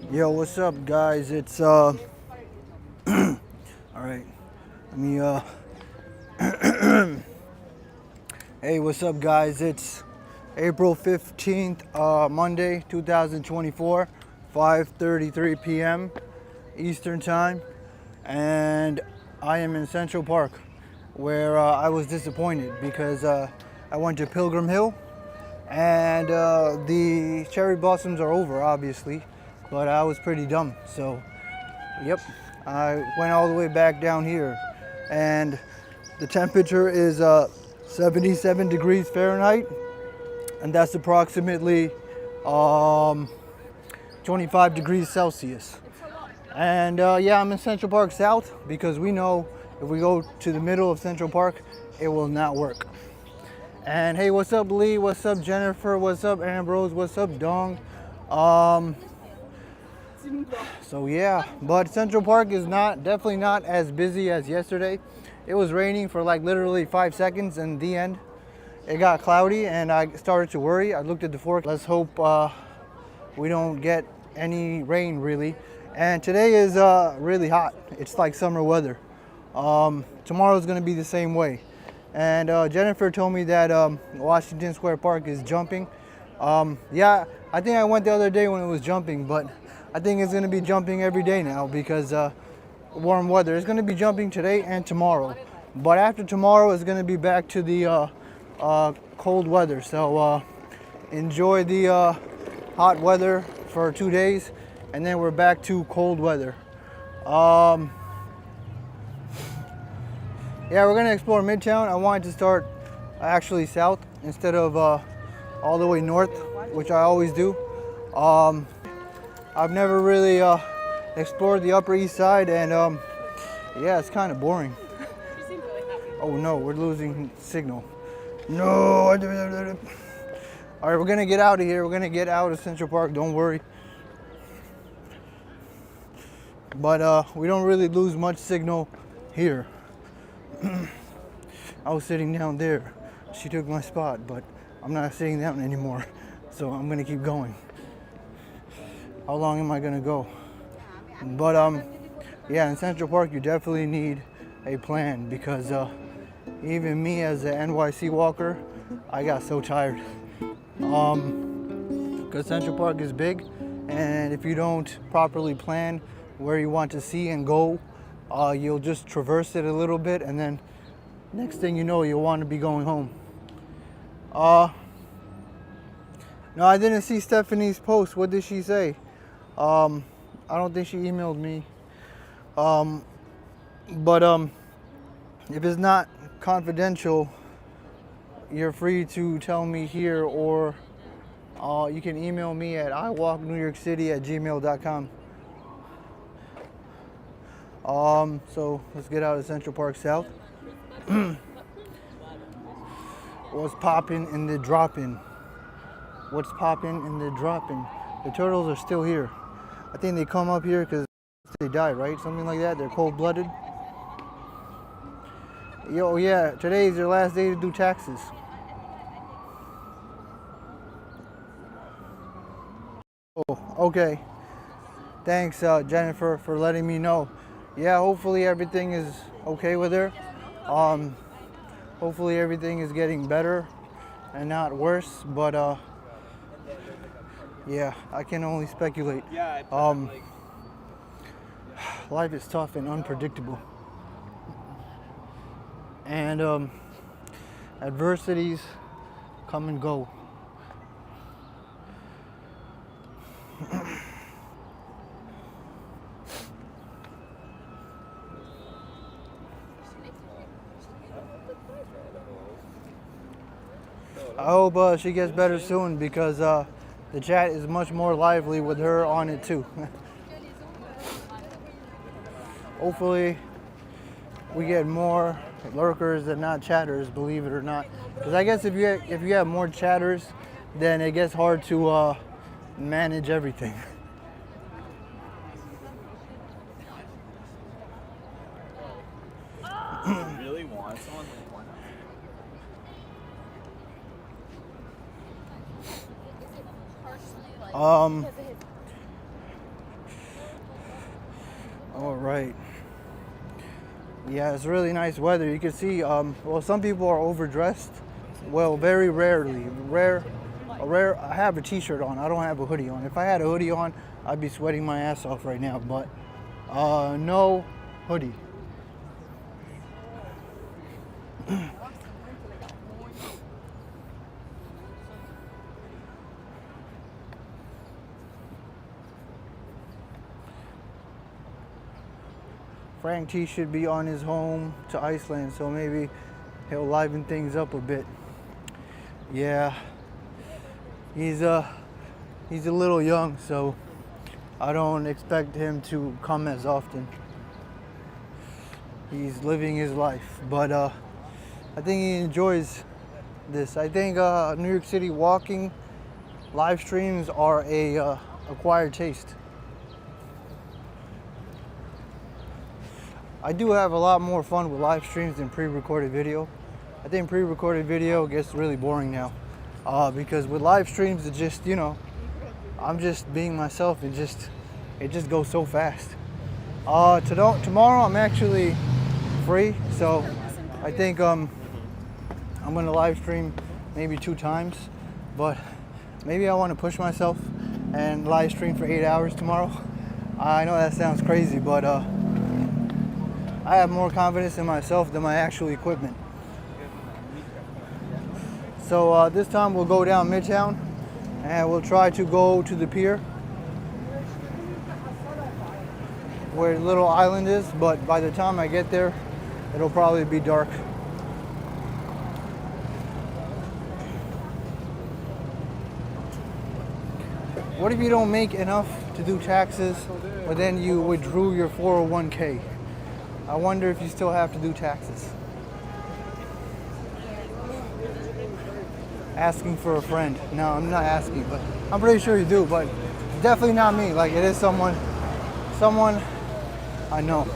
Yo, what's up, guys? It's all right. Let me Hey, what's up, guys? It's April 15th, Monday, 2024, 5:33 p.m. Eastern Time, and I am in Central Park, where I was disappointed because I went to Pilgrim Hill, and the cherry blossoms are over, obviously, but I was pretty dumb, so yep, I went all the way back down here, and the temperature is 77 degrees Fahrenheit, and that's approximately um, 25 degrees Celsius. And yeah, I'm in Central Park South because we know if we go to the middle of Central Park, it will not work. And hey, what's up, Lee? What's up, Jennifer? What's up, Ambrose? What's up, Dong? Um, So yeah, but Central Park is definitely not as busy as yesterday. It was raining for like literally 5 seconds, and the end, it got cloudy, and I started to worry. I looked at the forecast. Let's hope we don't get any rain really. And today is really hot. It's like summer weather. Tomorrow is going to be the same way. And Jennifer told me that Washington Square Park is jumping. Yeah, I think I went the other day when it was jumping, but I think it's going to be jumping every day now because warm weather. It's going to be jumping today and tomorrow. But after tomorrow, it's going to be back to the cold weather. So enjoy the hot weather for 2 days, and then we're back to cold weather. Yeah, we're going to explore Midtown. I wanted to start actually south instead of all the way north, which I always do. I've never really explored the Upper East Side, and yeah, it's kind of boring. Oh no, we're losing signal. No. All right, we're gonna get out of here. We're gonna get out of Central Park. Don't worry. But we don't really lose much signal here. I was sitting down there. She took my spot, but I'm not sitting down anymore. So I'm gonna keep going. How long am I gonna go? But yeah, in Central Park you definitely need a plan because even me as an NYC walker, I got so tired. Because Central Park is big, and if you don't properly plan where you want to see and go, you'll just traverse it a little bit, and then next thing you know, you'll want to be going home. No, I didn't see Stephanie's post. What did she say? I don't think she emailed me. But if it's not confidential, you're free to tell me here, or you can email me at iwalknewyorkcity@gmail.com. So let's get out of Central Park South. What's poppin' in the droppin'? What's poppin' in the droppin'? The turtles are still here. I think they come up here because they die, right? Something like that. They're cold-blooded. Yo, yeah, today is their last day to do taxes. Oh, okay. Thanks, Jennifer, for letting me know. Yeah, hopefully everything is okay with her. Hopefully everything is getting better and not worse, but yeah, I can only speculate. Life is tough and unpredictable, and adversities come and go. I hope she gets better soon because the chat is much more lively with her on it too. Hopefully we get more lurkers and not chatters, believe it or not. Because I guess if you have more chatters, then it gets hard to manage everything. Really want someone? right. Yeah, it's really nice weather. You can see, well, some people are overdressed. Well, very rarely. I have a t-shirt on. I don't have a hoodie on. If I had a hoodie on, I'd be sweating my ass off right now, but no hoodie. Frank T should be on his home to Iceland, so maybe he'll liven things up a bit. Yeah, he's a little young, so I don't expect him to come as often. He's living his life, but I think he enjoys this. I think New York City walking live streams are a acquired taste. I do have a lot more fun with live streams than pre-recorded video. I think pre-recorded video gets really boring now because with live streams, it just, you know, I'm just being myself. It just goes so fast. Tomorrow I'm actually free, so I think I'm gonna live stream maybe 2 times, but maybe I want to push myself and live stream for 8 hours tomorrow. I know that sounds crazy, but I have more confidence in myself than my actual equipment. So this time we'll go down Midtown and we'll try to go to the pier where the little island is, but by the time I get there, it'll probably be dark. What if you don't make enough to do taxes, but then you withdrew your 401k? I wonder if you still have to do taxes. Asking for a friend. No, I'm not asking, but I'm pretty sure you do, but definitely not me. Like, it is someone I know.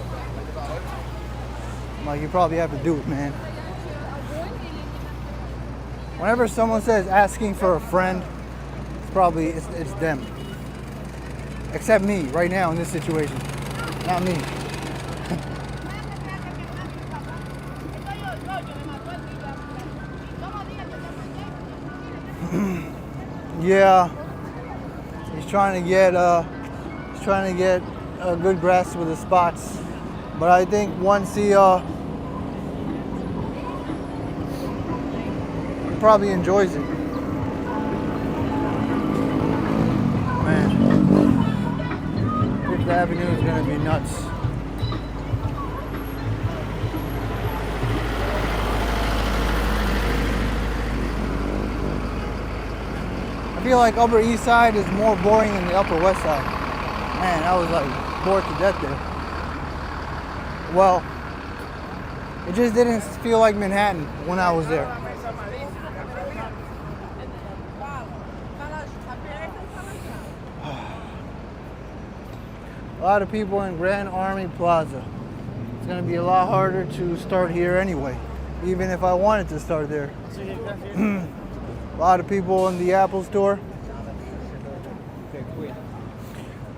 Like, you probably have to do it, man. Whenever someone says asking for a friend, it's them. Except me, right now in this situation. Not me. Yeah, he's trying to get a good grasp with the spots, but I think once he probably enjoys it. Man, Fifth Avenue is gonna be nuts. I feel like Upper East Side is more boring than the Upper West Side. Man, I was like bored to death there. Well, it just didn't feel like Manhattan when I was there. A lot of people in Grand Army Plaza. It's gonna be a lot harder to start here anyway, even if I wanted to start there. A lot of people in the Apple store.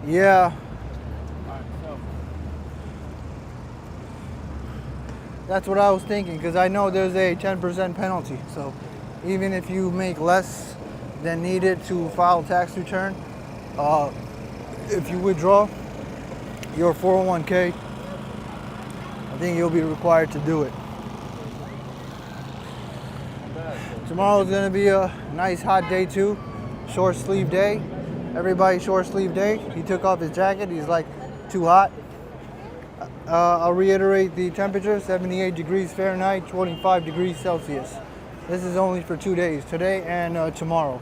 Yeah. That's what I was thinking, because I know there's a 10% penalty. So even if you make less than needed to file tax return, if you withdraw your 401k, I think you'll be required to do it. Tomorrow's gonna be a nice hot day too, short sleeve day. Everybody short sleeve day. He took off his jacket, he's like, too hot. I'll reiterate the temperature, 78 degrees Fahrenheit, 25 degrees Celsius. This is only for 2 days, today and tomorrow.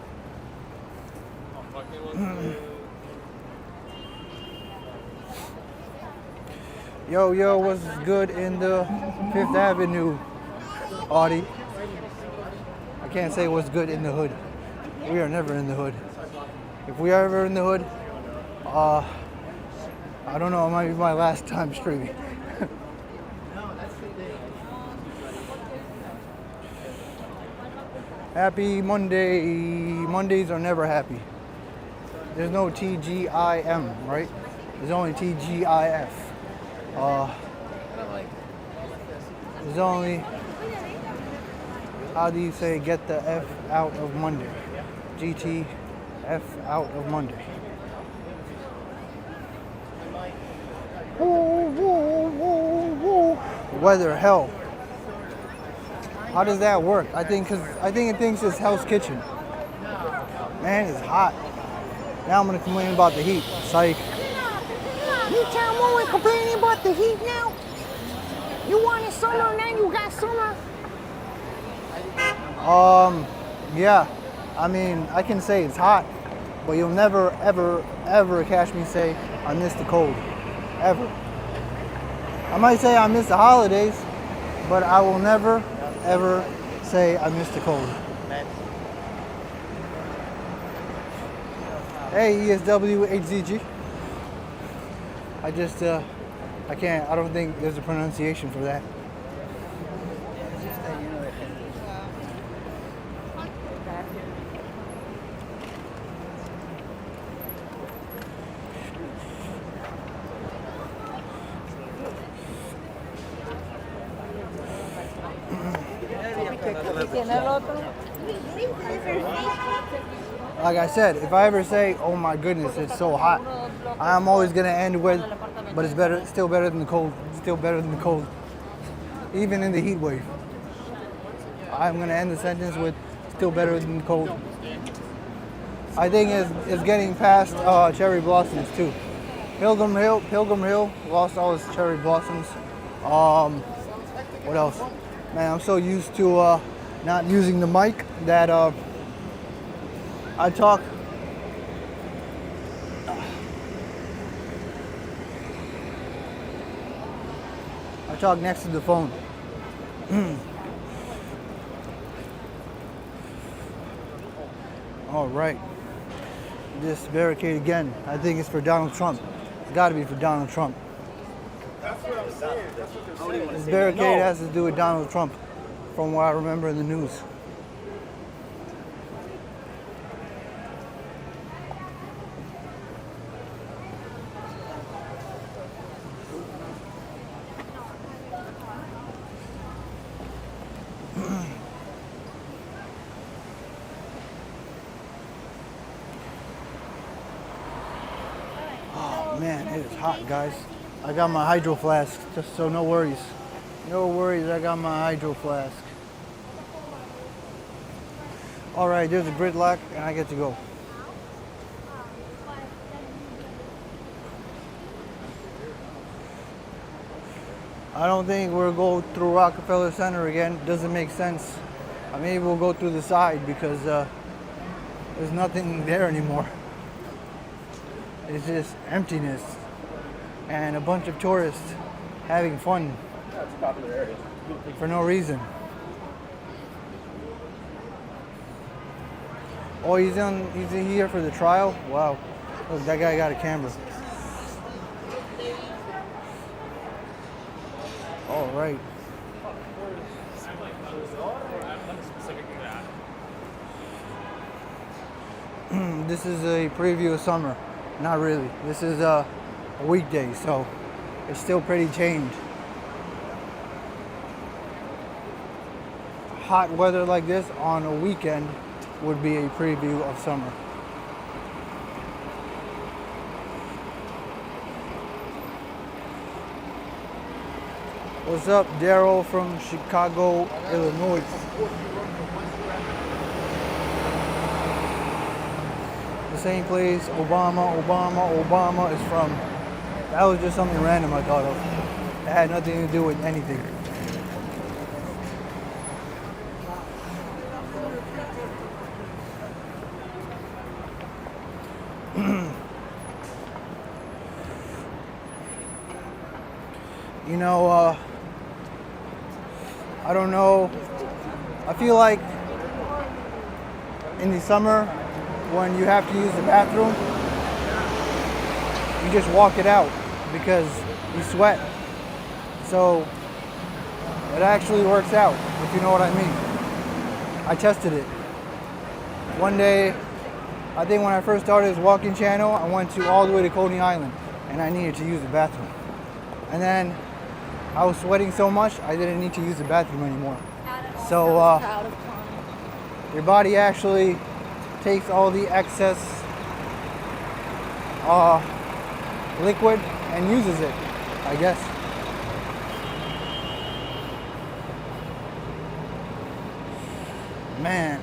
Yo, what's good in the Fifth Avenue, Audi? I can't say what's good in the hood. We are never in the hood. If we are ever in the hood, I don't know, it might be my last time streaming. Happy Monday. Mondays are never happy. There's no TGIM, right? There's only TGIF. There's only, how do you say, get the F out of Monday? GT F out of Monday. Woo, woo, woo, woo. Weather, hell. How does that work? I think it thinks it's Hell's Kitchen. Man, it's hot. Now I'm gonna complain about the heat. Psych. Midtown always complaining about the heat now. You wanted summer, now you got summer. Yeah. I mean, I can say it's hot, but you'll never, ever, ever catch me say I miss the cold. Ever. I might say I miss the holidays, but I will never, ever say I miss the cold. Hey, ESWHZG. I don't think there's a pronunciation for that. Like I said, if I ever say, oh my goodness, it's so hot, I'm always gonna end with, but it's better, still better than the cold, still better than the cold. Even in the heat wave. I'm gonna end the sentence with, still better than the cold. I think it's getting past cherry blossoms too. Pilgrim Hill lost all its cherry blossoms. What else? Man, I'm so used to not using the mic that I talk next to the phone. All right. This barricade again. I think it's for Donald Trump. It's got to be for Donald Trump. This barricade has to do with Donald Trump, from what I remember in the news. Man, it is hot, guys. I got my hydro flask, just so no worries. No worries, I got my hydro flask. All right, there's a gridlock, and I get to go. I don't think we'll go through Rockefeller Center again. Doesn't make sense. Maybe we'll go through the side because there's nothing there anymore. It's just emptiness and a bunch of tourists having fun for no reason. Oh, he's here for the trial? Wow. Look, that guy got a camera. All right. This is a preview of summer. Not really. This is a weekday, so it's still pretty tamed. Hot weather like this on a weekend would be a preview of summer. What's up, Daryl from Chicago, Illinois? The same place Obama is from. That was just something random I thought of. It had nothing to do with anything. You know, I don't know. I feel like in the summer, when you have to use the bathroom, you just walk it out because you sweat. So it actually works out, if you know what I mean. I tested it. One day, I think when I first started this walking channel, I went all the way to Coney Island and I needed to use the bathroom. and then I was sweating so much I didn't need to use the bathroom anymore. So Proud of Connie. your body actually takes all the excess liquid and uses it, I guess. Man,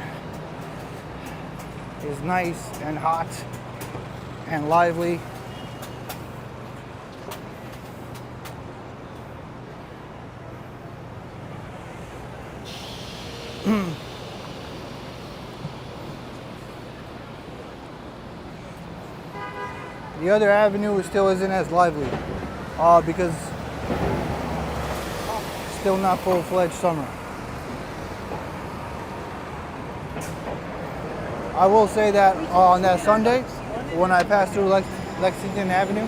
it's nice and hot and lively. The other avenue still isn't as lively because it's still not full-fledged summer. I will say that on that Sunday, when I passed through Lexington Avenue,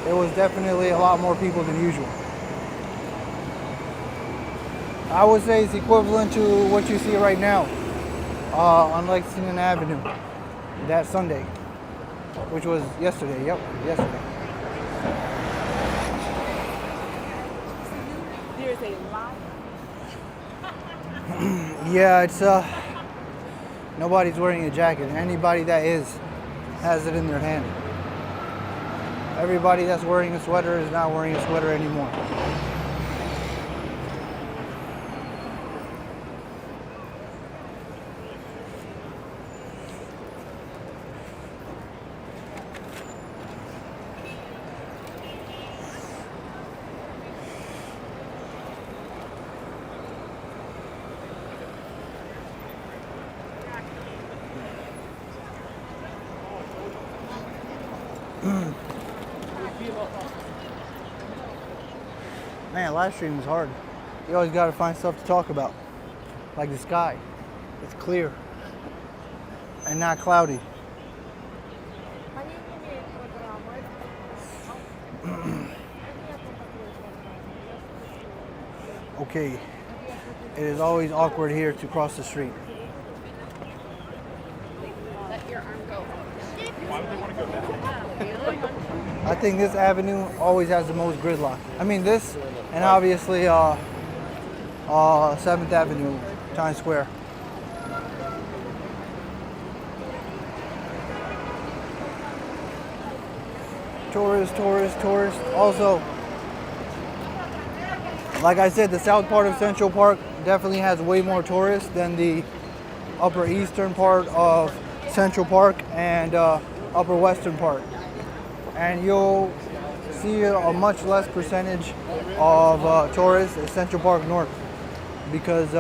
there was definitely a lot more people than usual. I would say it's equivalent to what you see right now on Lexington Avenue that Sunday, which was yesterday. Yep, yesterday. There's a lot. Yeah, it's nobody's wearing a jacket. Anybody that is has it in their hand. Everybody that's wearing a sweater is not wearing a sweater anymore. Man, live stream is hard. You always got to find stuff to talk about. Like the sky. It's clear and not cloudy. Okay, it is always awkward here to cross the street. Let your arm go. Why would they want to go down? I think this avenue always has the most gridlock. I mean this, and obviously 7th Avenue, Times Square. Tourists. Also, like I said, the south part of Central Park definitely has way more tourists than the upper eastern part of Central Park and upper western part. And you'll see a much less percentage of tourists at Central Park North because,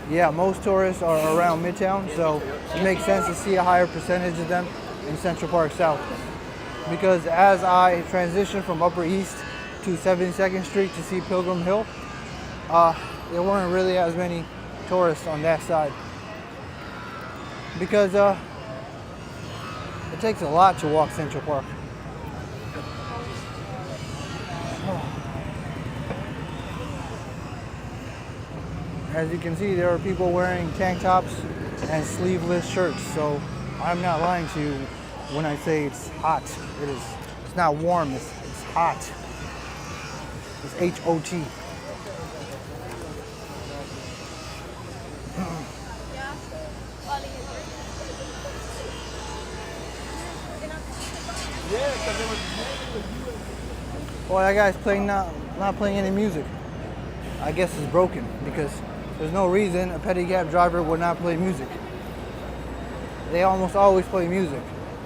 yeah, most tourists are around Midtown, so it makes sense to see a higher percentage of them in Central Park South. Because as I transitioned from Upper East to 72nd Street to see Pilgrim Hill, there weren't really as many tourists on that side. Because it takes a lot to walk Central Park. As you can see, there are people wearing tank tops and sleeveless shirts, so I'm not lying to you when I say it's hot. It is. It's not warm, it's hot. It's H-O-T. Well, that guy's playing not playing any music. I guess it's broken because there's no reason a pedicab driver would not play music. They almost always play music,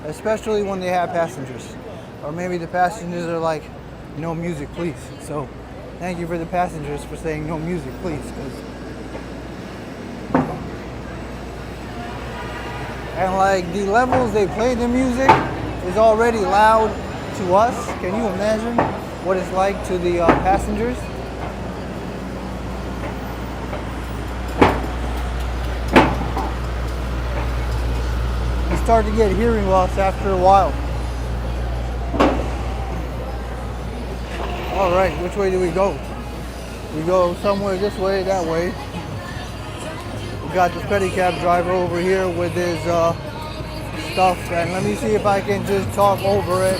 especially when they have passengers. Or maybe the passengers are like, no music, please. So thank you for the passengers for saying no music, please. And like the levels they play the music is already loud to us. Can you imagine what it's like to the passengers? You start to get hearing loss after a while. All right, which way do we go? We go somewhere this way, that way. We got this pedicab driver over here with his stuff, and let me see if I can just talk over it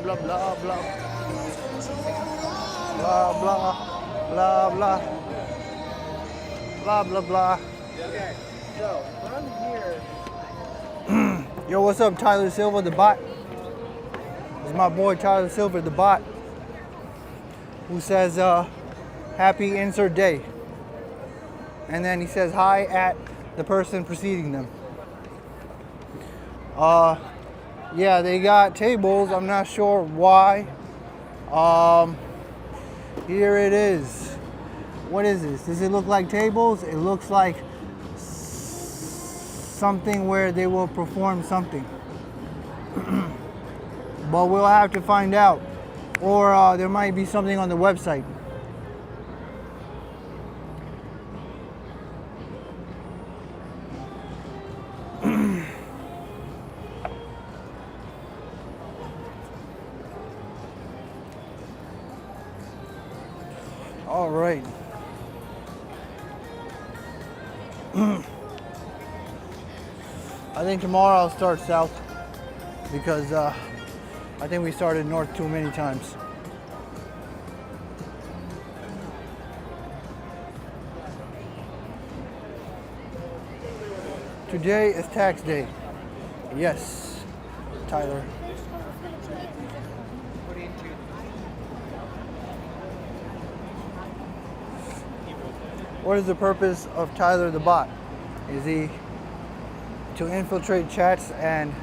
blah blah blah. Blah blah blah blah. Blah blah blah. Okay, so from here, Yo, what's up, Tyler Silva, the bot? It's my boy Tyler Silva, the bot, who says happy insert day. And then he says hi at the person preceding them. Yeah, they got tables. I'm not sure why. Here it is. What is this? Does it look like tables? It looks like something where they will perform something. But we'll have to find out. Or there might be something on the website. All right. I think tomorrow I'll start south because I think we started north too many times. Today is tax day. Yes, Tyler. What is the purpose of Tyler the bot? Is he to infiltrate chats and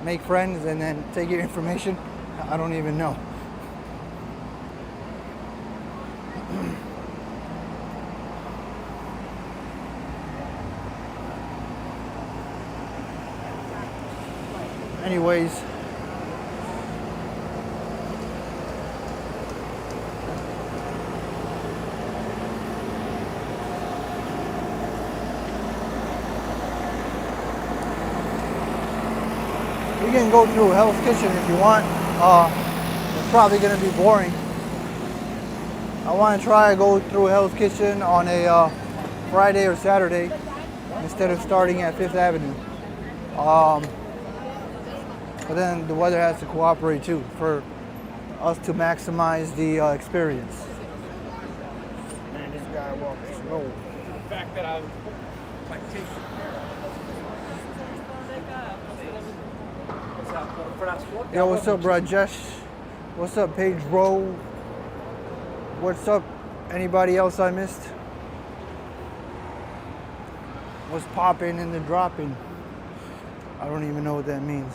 make friends and then take your information. I don't even know. Anyways, we can go through Hell's Kitchen if you want. It's probably going to be boring. I want to try to go through Hell's Kitchen on a Friday or Saturday instead of starting at Fifth Avenue. But then the weather has to cooperate too for us to maximize the experience. Man, this guy walks slow. The fact that I'm like taking Yo, what's up, Rajesh? What's up, Pedro? What's up, anybody else I missed? What's popping and the dropping? I don't even know what that means.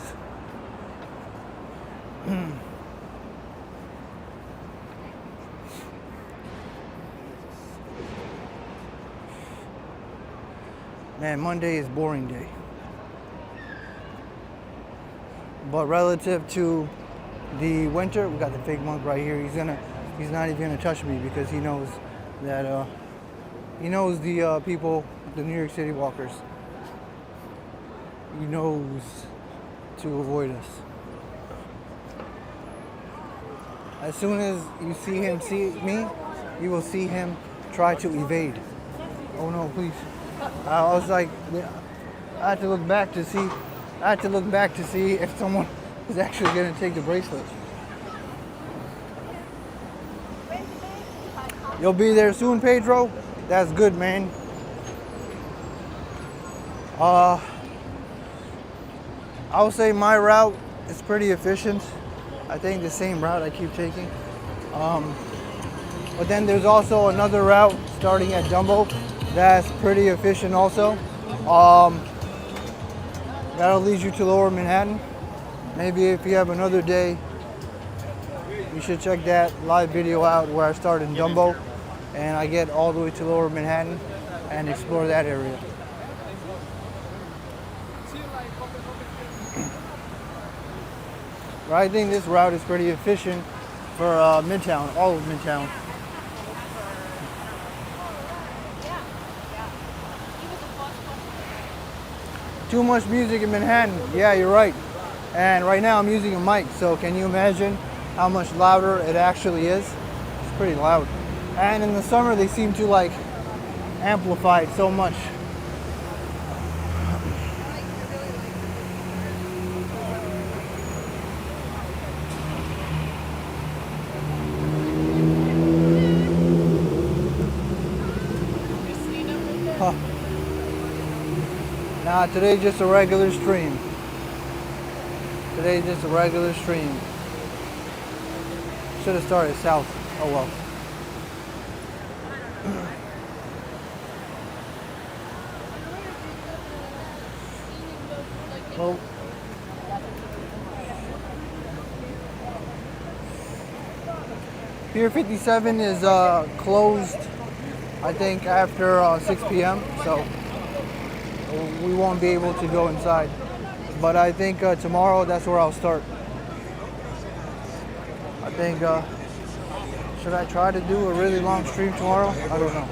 Man, Monday is boring day. But relative to the winter, we got the fake monk right here. He's not even gonna touch me because he knows that he knows the people, the New York City walkers. He knows to avoid us. As soon as you see him see me, you will see him try to evade. Oh no, please. I was like, I had to look back to see if someone is actually going to take the bracelet. You'll be there soon, Pedro? That's good, man. I would say my route is pretty efficient. I think the same route I keep taking. But then there's also another route starting at Dumbo that's pretty efficient also. That'll lead you to Lower Manhattan. Maybe if you have another day, you should check that live video out where I start in Dumbo and I get all the way to Lower Manhattan and explore that area. But I think this route is pretty efficient for Midtown, all of Midtown. Too much music in Manhattan. Yeah, you're right. And right now I'm using a mic, so can you imagine how much louder it actually is? It's pretty loud. And in the summer they seem to like amplify it so much. Huh. Nah, today's just a regular stream. Today's just a regular stream. Should have started south. Oh well. Well, Pier 57 is closed, I think, after 6 p.m. So we won't be able to go inside. But I think tomorrow that's where I'll start. I think, should I try to do a really long stream tomorrow? I don't know.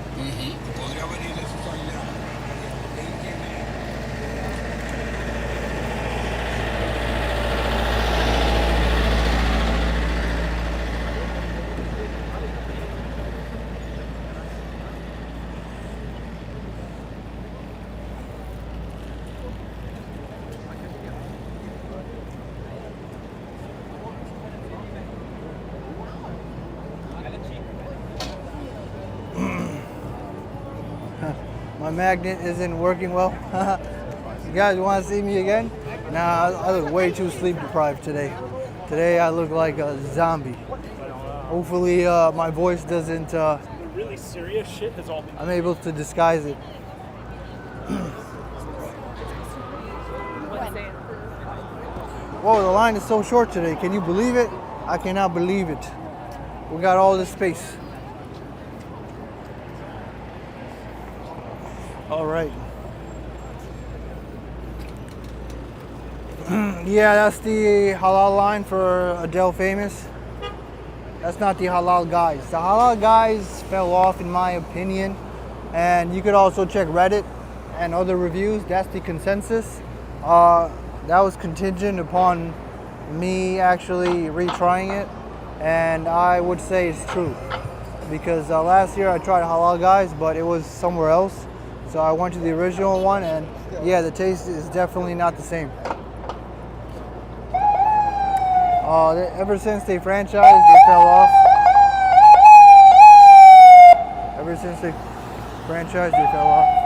My magnet isn't working well. You guys want to see me again? Nah, I look way too sleep deprived today. Today I look like a zombie. Hopefully my voice doesn't, The really serious shit has all been. I'm able to disguise it. Whoa, the line is so short today. Can you believe it? I cannot believe it. We got all this space. All right. Yeah, that's the halal line for Adele Famous. That's not the halal guys. The halal guys fell off in my opinion. And you could also check Reddit and other reviews. That's the consensus. That was contingent upon me actually retrying it. And I would say it's true. Because last year I tried halal guys, but it was somewhere else. So I went to the original one, and yeah, the taste is definitely not the same. Ever since they franchised, they fell off. Ever since they franchised, they fell off.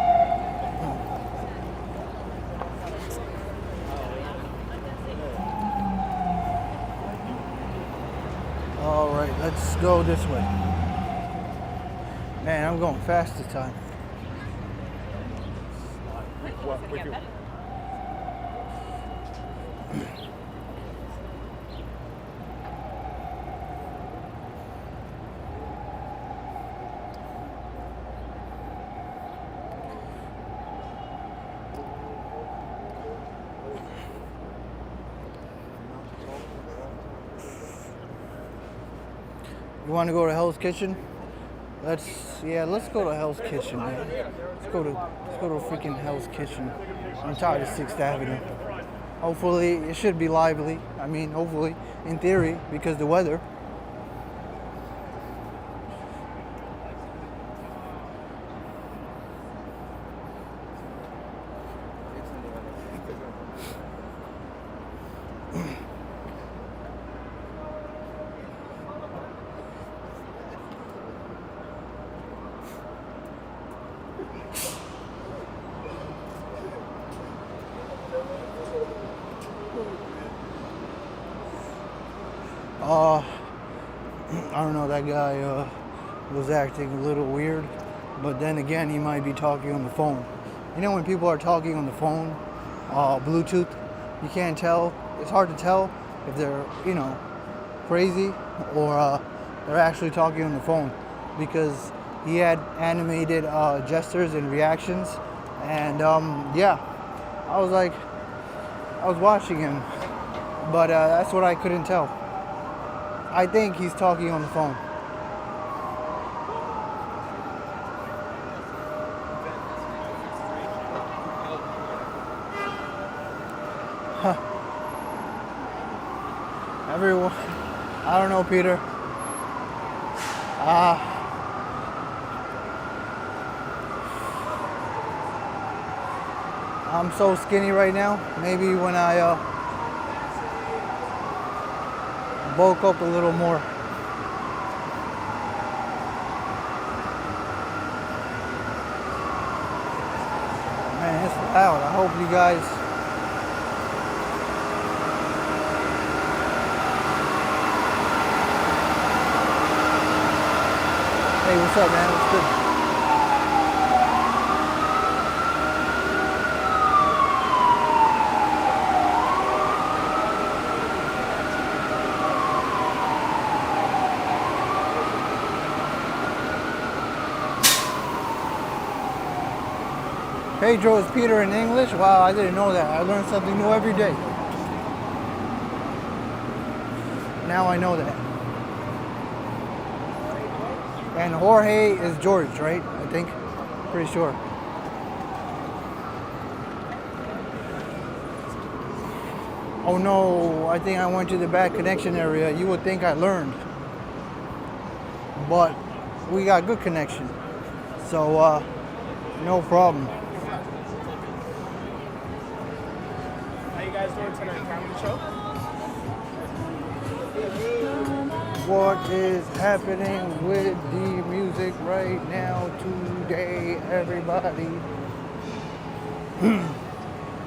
All right, let's go this way. Man, I'm going fast this time. What with you? You want to go to Hell's Kitchen? Let's go to Hell's Kitchen, man. Let's go to freaking Hell's Kitchen. I'm tired of 6th Avenue. Hopefully, it should be lively. I mean, hopefully, in theory, because the weather. I don't know, that guy was acting a little weird, but then again, he might be talking on the phone. You know, when people are talking on the phone, Bluetooth, you can't tell. It's hard to tell if they're, crazy or they're actually talking on the phone, because he had animated gestures and reactions, and yeah, I was watching him, but that's what I couldn't tell. I think he's talking on the phone. Everyone, I don't know, Peter. I'm so skinny right now. Maybe when I bulk up a little more. Man, it's loud. I hope you guys. Hey, what's up, man? What's good? Pedro is Peter in English? Wow, I didn't know that. I learn something new every day. Now I know that. And Jorge is George, right? I think. Pretty sure. Oh no, I think I went to the bad connection area. You would think I learned. But we got good connection. So, no problem. How you guys doing tonight? Comedy show? What is happening with the music right now today, everybody?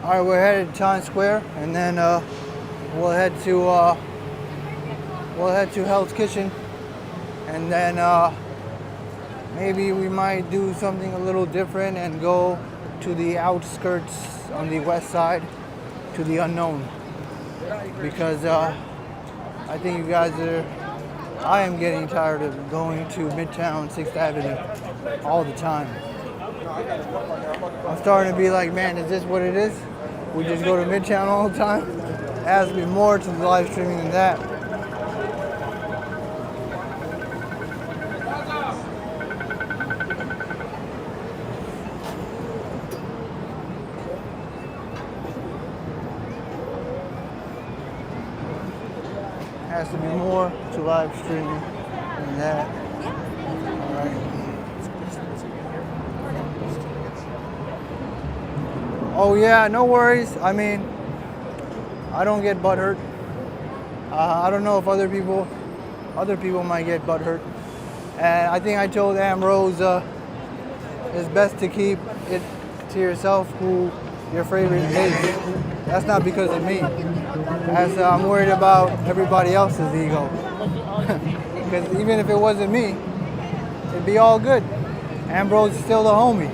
All right, we're headed to Times Square, and then we'll head to Hell's Kitchen, and then maybe we might do something a little different and go to the outskirts on the west side to the unknown. because I think you guys are. I am getting tired of going to Midtown, 6th Avenue all the time. I'm starting to be like, man, is this what it is? We just go to Midtown all the time? It has to be more to the live streaming than that. Has to be more to live streaming than that. All right. Oh yeah, no worries. I mean, I don't get butthurt. I don't know if other people might get butthurt. And I think I told Ambrose it's best to keep it to yourself who your favorite is. That's not because of me. As I'm worried about everybody else's ego. Because even if it wasn't me, it'd be all good. Ambrose is still the homie.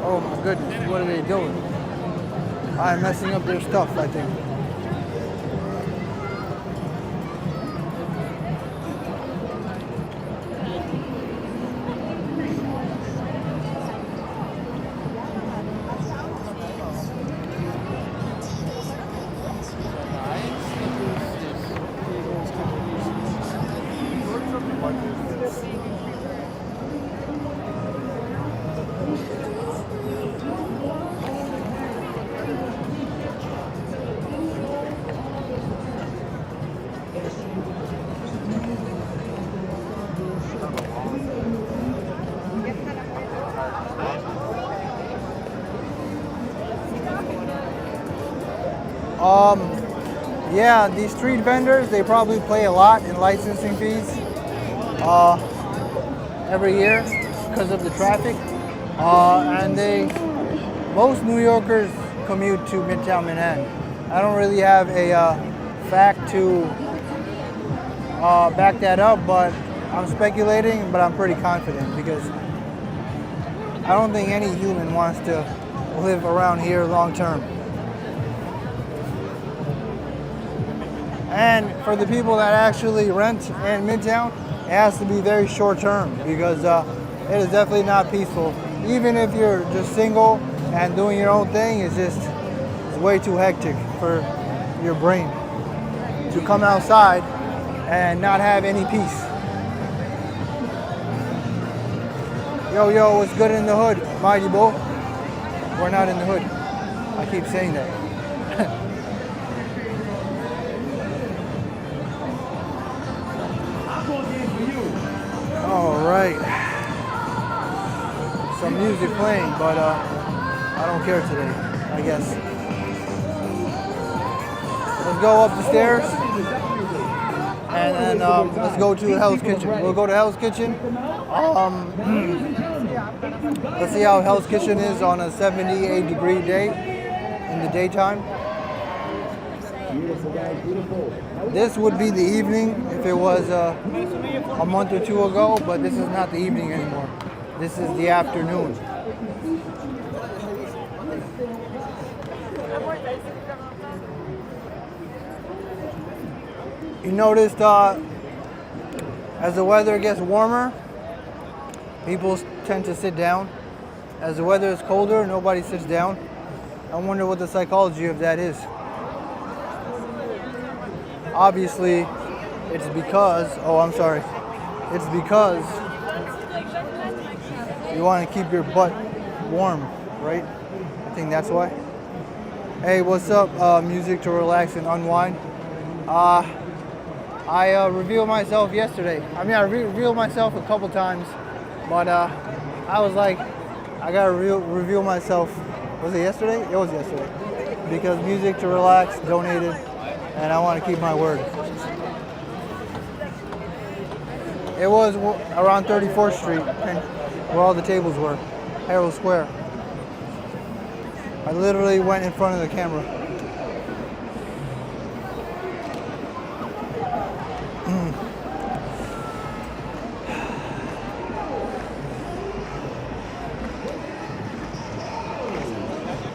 Oh my goodness, what are they doing? I'm messing up their stuff, I think. Yeah, these street vendors, they probably pay a lot in licensing fees every year because of the traffic. And most New Yorkers commute to Midtown Manhattan. I don't really have a fact to back that up, but I'm speculating, but I'm pretty confident because I don't think any human wants to live around here long term. And for the people that actually rent in Midtown, it has to be very short term because it is definitely not peaceful. Even if you're just single and doing your own thing, it's way too hectic for your brain to come outside and not have any peace. Yo, what's good in the hood, mighty bull? We're not in the hood. I keep saying that. All right, some music playing, but I don't care today, I guess. Let's go up the stairs, and then let's go to Hell's Kitchen. We'll go to Hell's Kitchen. Let's see how Hell's Kitchen is on a 78-degree day in the daytime. This would be the evening if it was a month or two ago, but this is not the evening anymore. This is the afternoon. You noticed as the weather gets warmer, people tend to sit down. As the weather is colder, nobody sits down. I wonder what the psychology of that is. Obviously, it's because, it's because you want to keep your butt warm, right? I think that's why. Hey, what's up? Music to relax and unwind. I revealed myself yesterday. I mean, I revealed myself a couple times, but I was like, I gotta reveal myself. Was it yesterday? It was yesterday. Because Music to Relax donated, and I want to keep my word. It was around 34th Street, where all the tables were, Herald Square. I literally went in front of the camera.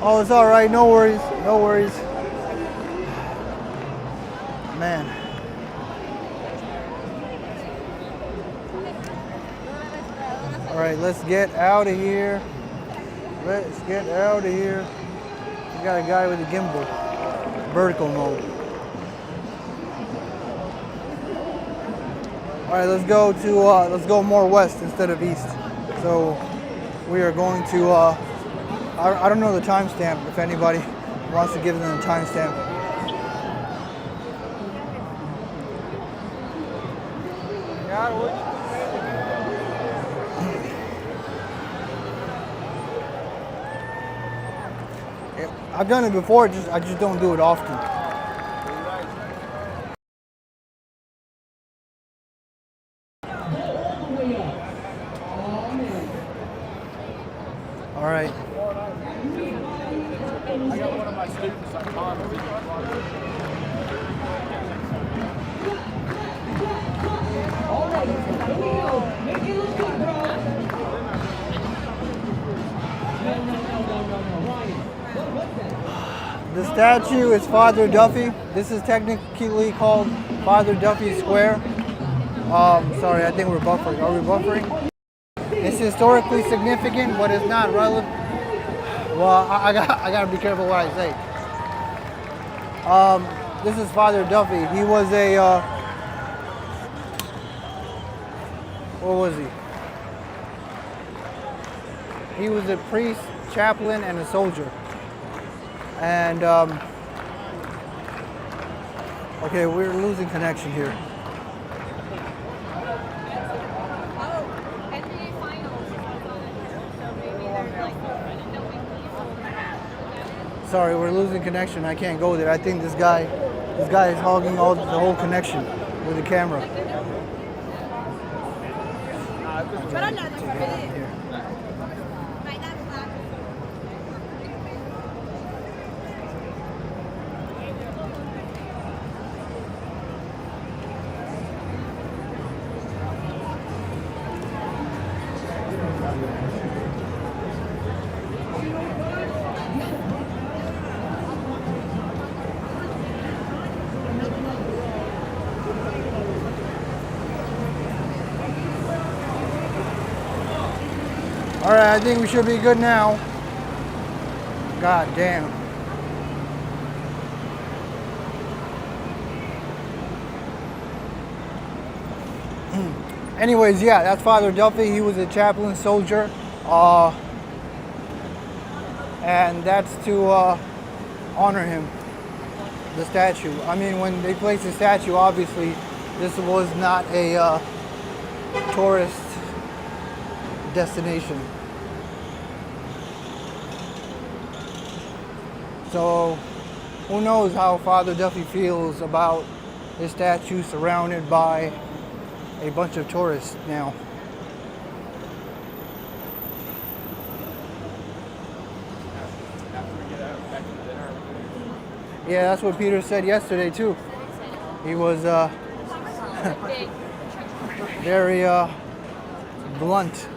Oh, it's all right. No worries. No worries. Man. All right, let's get out of here. Let's get out of here. We got a guy with a gimbal, vertical mode. All right, let's go more west instead of east. So we are going to. I don't know the timestamp. If anybody wants to give them the timestamp. I've done it before. I just don't do it often. All right. I got one of my students on The statue is Father Duffy. This is technically called Father Duffy Square. Sorry, I think we're buffering. Are we buffering? It's historically significant, but it's not relevant. Well, I gotta be careful what I say. This is Father Duffy. He was a what was he? He was a priest, chaplain, and a soldier. And okay, we're losing connection here. Sorry, we're losing connection. I can't go there. I think this guy is hogging the whole connection with the camera. All right, I think we should be good now. God damn. Anyways, yeah, that's Father Duffy. He was a chaplain soldier. And that's to honor him, the statue. I mean, when they placed the statue, obviously, this was not a tourist destination. So who knows how Father Duffy feels about his statue surrounded by a bunch of tourists now. Yeah, that's what Peter said yesterday too. He was very blunt.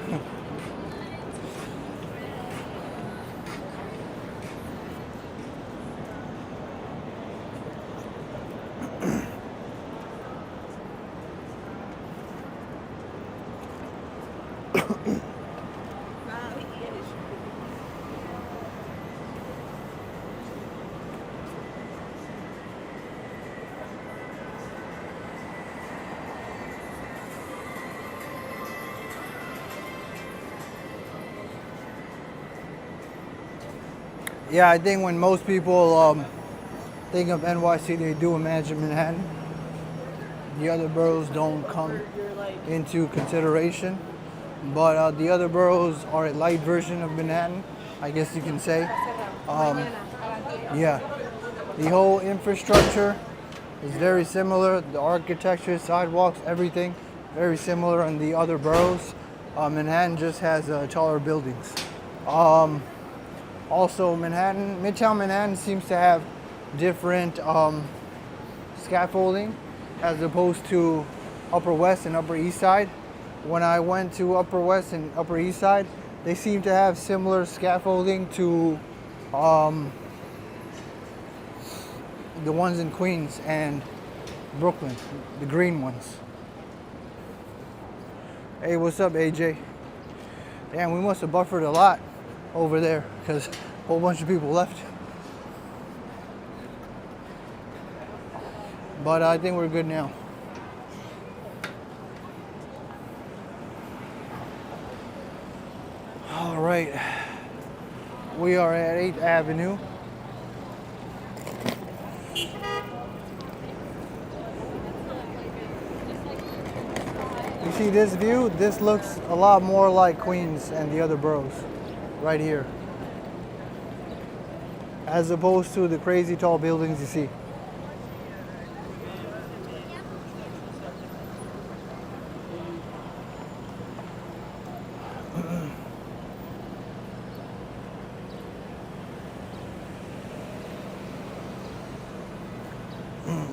Yeah, I think when most people think of NYC, they do imagine Manhattan. The other boroughs don't come into consideration, but the other boroughs are a light version of Manhattan, I guess you can say. Yeah, the whole infrastructure is very similar. The architecture, sidewalks, everything, very similar in the other boroughs. Manhattan just has taller buildings. Also, Midtown Manhattan seems to have different scaffolding as opposed to Upper West and Upper East Side. When I went to Upper West and Upper East Side, they seem to have similar scaffolding to The ones in Queens and Brooklyn, the green ones. Hey, what's up, AJ? Damn, we must have buffered a lot over there because a whole bunch of people left. But I think we're good now. All right, we are at 8th Avenue. You see this view? This looks a lot more like Queens and the other boroughs right here, as opposed to the crazy tall buildings you see.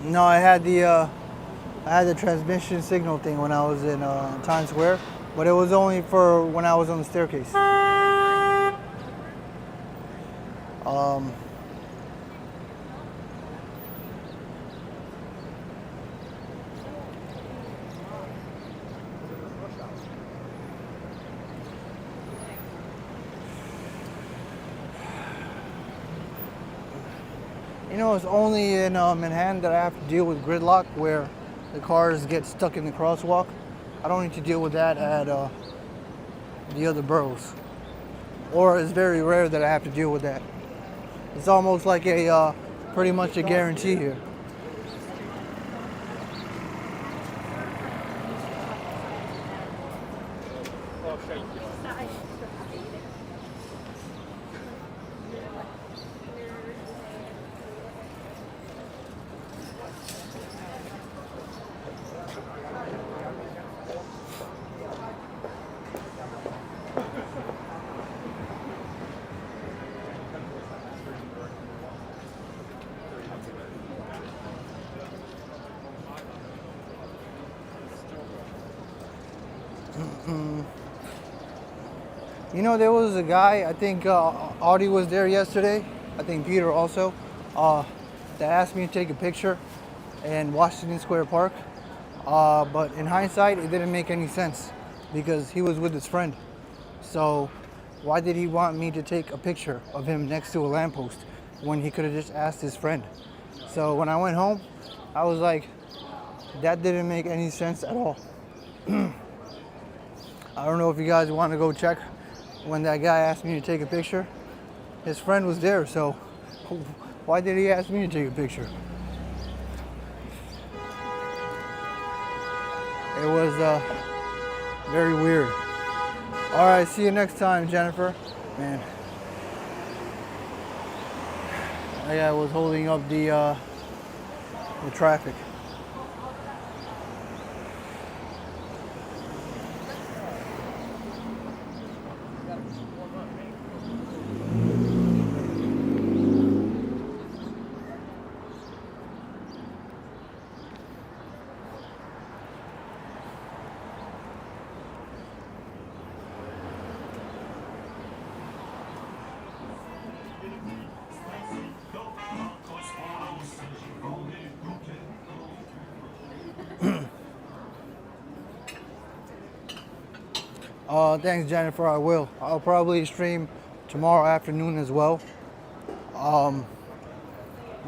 No, I had the transmission signal thing when I was in Times Square, but it was only for when I was on the staircase. You know, it's only in Manhattan that I have to deal with gridlock where the cars get stuck in the crosswalk. I don't need to deal with that at the other boroughs. Or it's very rare that I have to deal with that. It's almost like a pretty much a guarantee here. You know, there was a guy, I think Audie was there yesterday, I think Peter also, that asked me to take a picture in Washington Square Park. But in hindsight, it didn't make any sense because he was with his friend. So why did he want me to take a picture of him next to a lamppost when he could have just asked his friend? So when I went home, I was like, that didn't make any sense at all. I don't know if you guys want to go check when that guy asked me to take a picture. His friend was there, so why did he ask me to take a picture? It was very weird. All right, see you next time, Jennifer. Man, I was holding up the traffic. Thanks, Jennifer. I will. I'll probably stream tomorrow afternoon as well.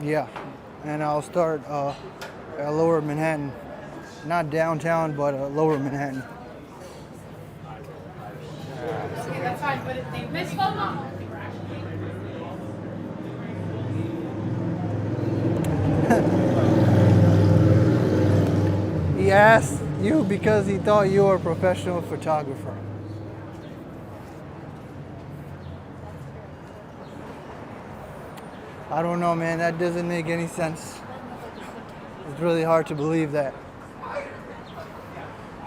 Yeah, and I'll start at Lower Manhattan, not downtown, but Lower Manhattan. Okay, that's fine, but if they miss phone. He asked you because he thought you were a professional photographer. I don't know, man. That doesn't make any sense. It's really hard to believe that.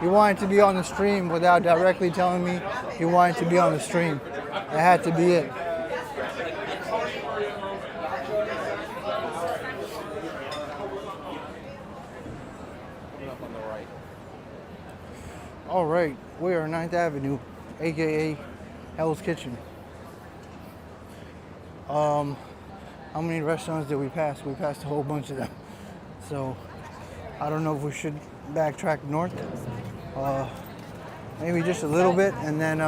He wanted to be on the stream without directly telling me he wanted to be on the stream. That had to be it. All right, we are 9th Avenue, aka Hell's Kitchen. How many restaurants did we pass? We passed a whole bunch of them. So I don't know if we should backtrack north. Maybe just a little bit, and then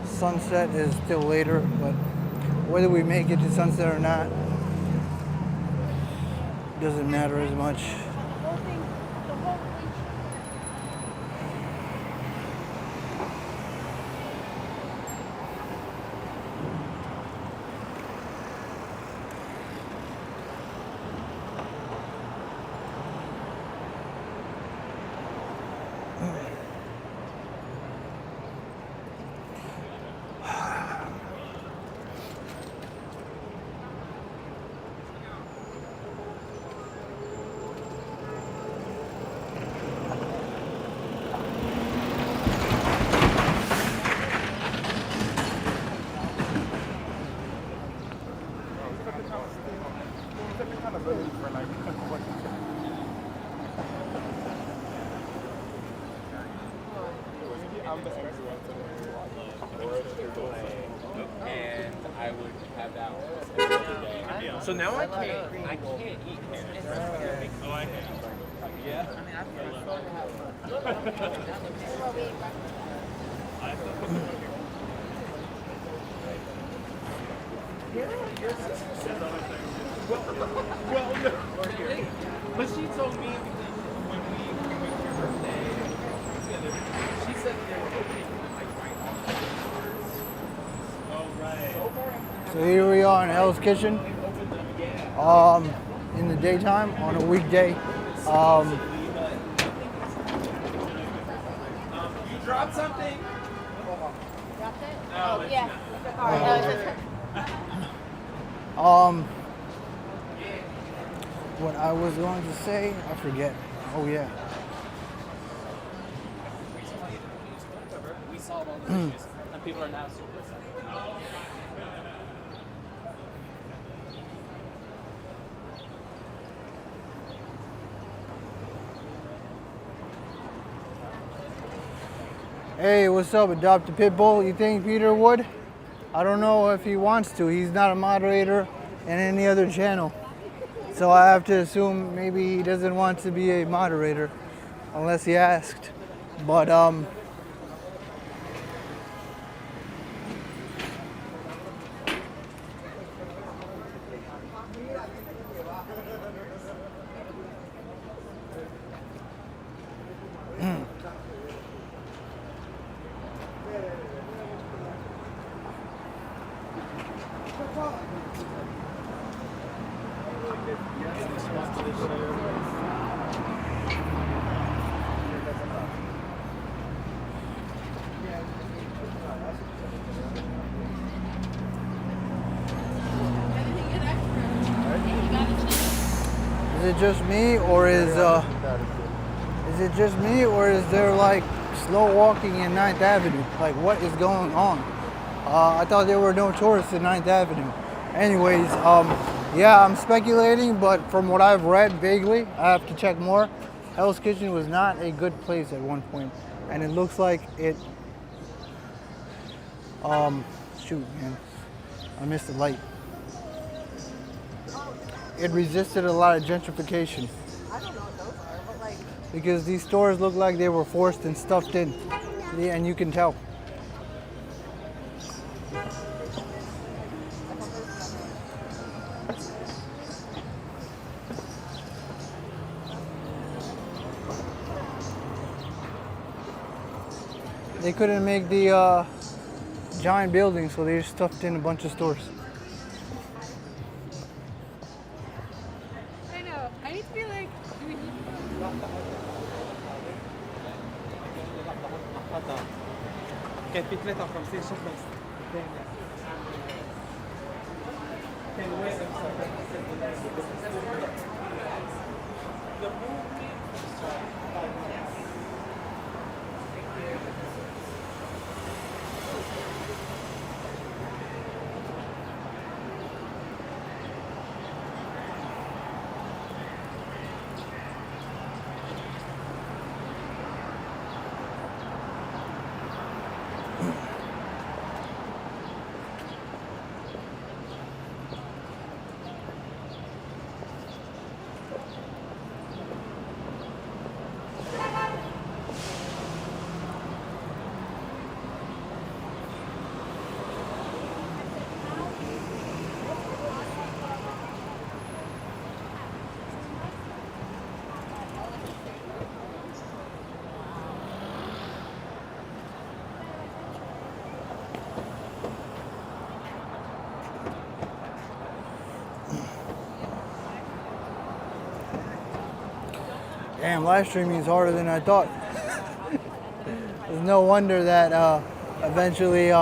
sunset is still later, but whether we make it to sunset or not doesn't matter as much. And I would have that every day. So now I can't eat Piers. Oh, I can. Yeah. I mean, your sister said well, no. But she told me because when we went to her birthday together, she said they were opening like right off. Oh, right. So here we are in Hell's Kitchen. In the daytime on a weekday. You dropped something? Dropped it? No, Oh, it's yeah. not. Sorry. No, it's just... What I was going to say, I forget. Oh yeah. We solved all the issues, and people are now super excited. Hey, what's up, Adopt a Pitbull? You think Peter would? I don't know if he wants to. He's not a moderator in any other channel. So I have to assume maybe he doesn't want to be a moderator unless he asked. But is it just me, or is it just me, or is there like slow walking in 9th Avenue? Like, what is going on? I thought there were no tourists in 9th Avenue. Anyways, yeah, I'm speculating, but from what I've read vaguely, I have to check more. Hell's Kitchen was not a good place at one point, and it looks like it. Shoot, man, I missed the light. It resisted a lot of gentrification. I don't know what those are, but like... Because these stores look like they were forced and stuffed in. Yeah, and you can tell. They couldn't make the giant building, so they just stuffed in a bunch of stores. I know. I need to be like... Do we need to... Kijk, die klet af, steeds zo best. Damn, live streaming is harder than I thought. There's no wonder that eventually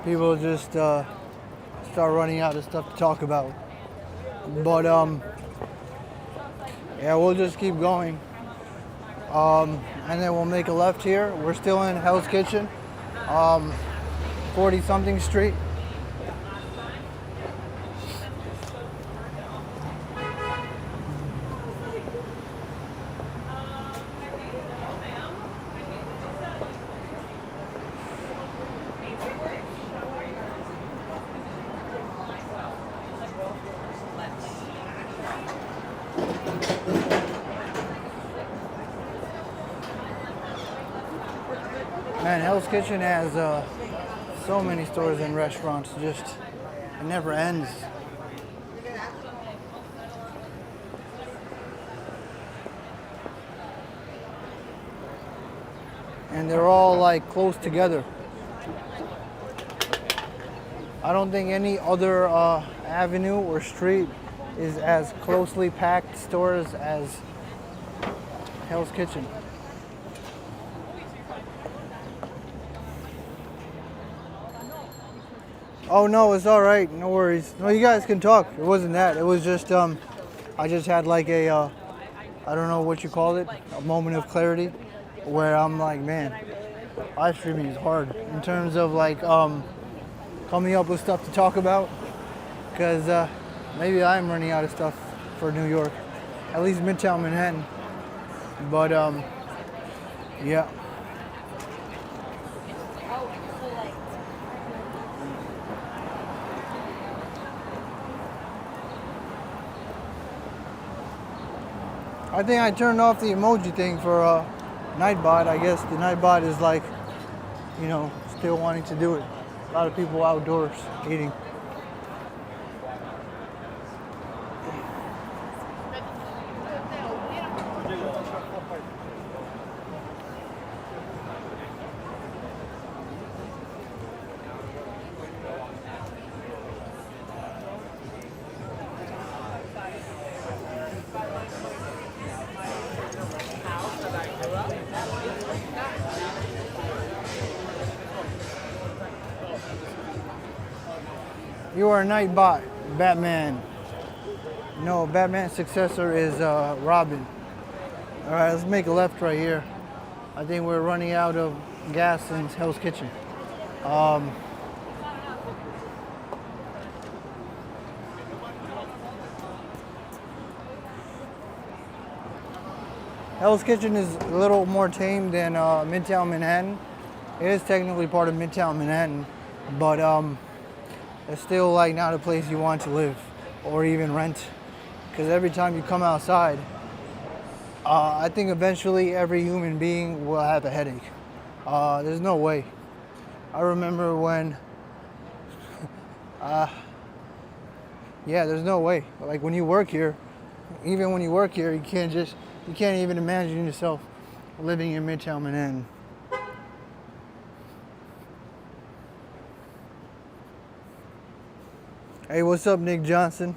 people just start running out of stuff to talk about. But yeah, we'll just keep going. And then we'll make a left here. We're still in Hell's Kitchen, 40 something street. Man, Hell's Kitchen has so many stores and restaurants. Just it never ends. And they're all like close together. I don't think any other avenue or street is as closely packed stores as Hell's Kitchen. Oh no, it's all right. No worries. No, you guys can talk. It wasn't that. It was just I just had like a I don't know what you call it, a moment of clarity, where I'm like, man, live streaming is hard in terms of like coming up with stuff to talk about, because maybe I'm running out of stuff for New York, at least Midtown Manhattan. But yeah. I think I turned off the emoji thing for Nightbot. I guess the Nightbot is like, you know, still wanting to do it. A lot of people outdoors eating. You are Nightbot, Batman. No, Batman's successor is Robin. All right, let's make a left right here. I think we're running out of gas in Hell's Kitchen. Hell's Kitchen is a little more tame than Midtown Manhattan. It is technically part of Midtown Manhattan, but it's still like not a place you want to live or even rent, because every time you come outside, I think eventually every human being will have a headache. There's no way. I remember when, yeah, there's no way. Like when you work here, even when you work here, you can't even imagine yourself living in Midtown Manhattan. Hey, what's up, Nick Johnson?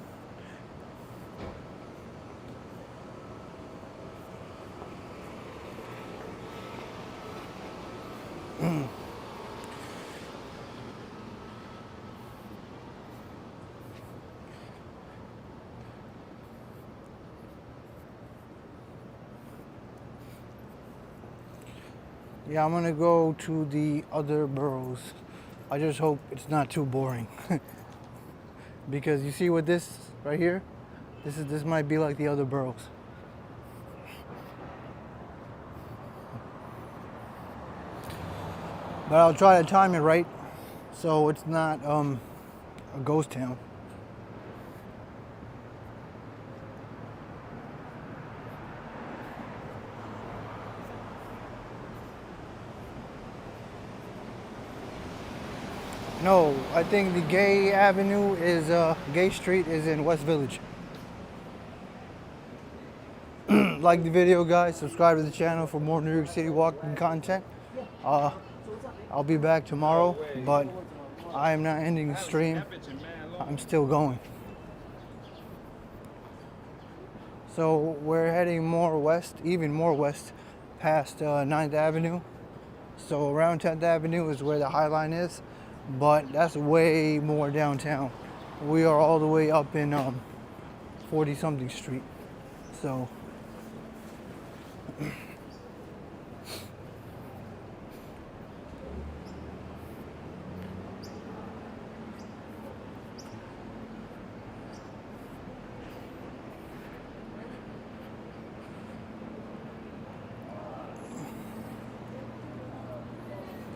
Yeah, I'm gonna go to the other boroughs. I just hope it's not too boring. Because you see what this right here? This might be like the other boroughs. But I'll try to time it right so it's not a ghost town. No, I think the Gay Avenue is, Gay Street is in West Village. Like the video, guys. Subscribe to the channel for more New York City walking content. I'll be back tomorrow, but I am not ending the stream. I'm still going. So we're heading more west, even more west, past 9th Avenue. So around 10th Avenue is where the High Line is, but that's way more downtown. We are all the way up in 40-something Street. So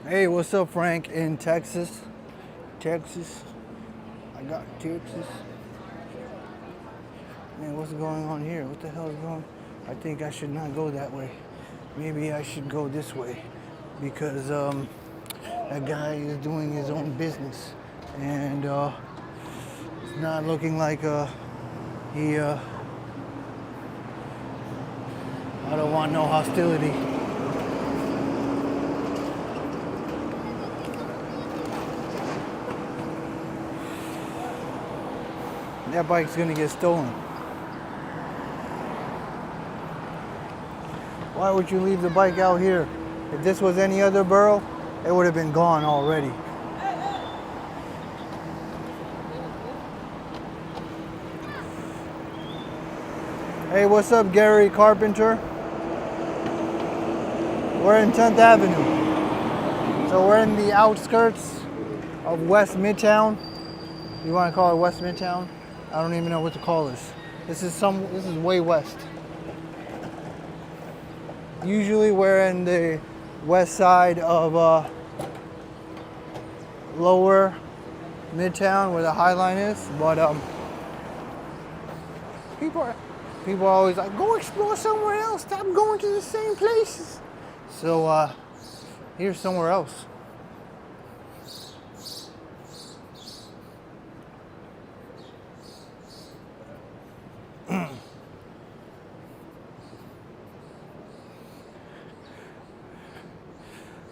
hey, what's up, Frank, in Texas? Texas. I got Texas. Man, what's going on here? What the hell is going on? I think I should not go that way. Maybe I should go this way because that guy is doing his own business and it's not looking like he I don't want no hostility. That bike's gonna get stolen. Why would you leave the bike out here? If this was any other borough, it would have been gone already. Hey, what's up, Gary Carpenter? We're in 10th Avenue. So we're in the outskirts of West Midtown. You want to call it West Midtown? I don't even know what to call this. This is way west. Usually we're in the west side of lower Midtown where the High Line is, but people are always like, go explore somewhere else, stop going to the same places. So here's somewhere else.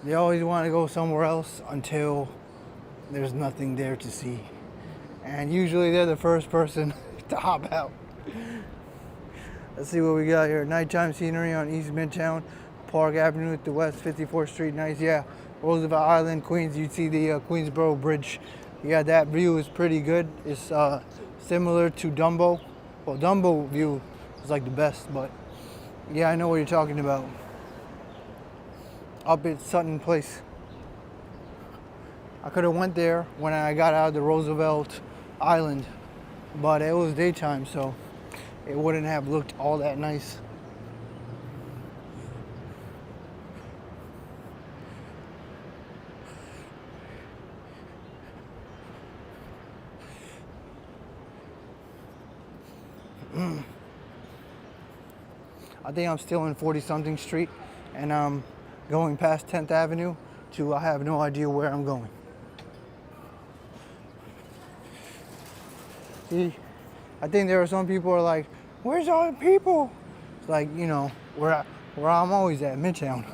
They always want to go somewhere else until there's nothing there to see. And usually they're the first person to hop out. Let's see what we got here. Nighttime scenery on East Midtown, Park Avenue at the West, 54th Street. Nice, yeah. Roosevelt Island, Queens. You see the Queensboro Bridge. Yeah, that view is pretty good. It's similar to Dumbo. Well, Dumbo view is like the best, but yeah, I know what you're talking about. Up at Sutton Place. I could have went there when I got out of the Roosevelt Island, but it was daytime, so it wouldn't have looked all that nice. I think I'm still in 40-something Street, and I'm going past 10th Avenue to I have no idea where I'm going. See, I think there are some people who are like, where's all the people? It's like, you know, where I'm always at, Midtown.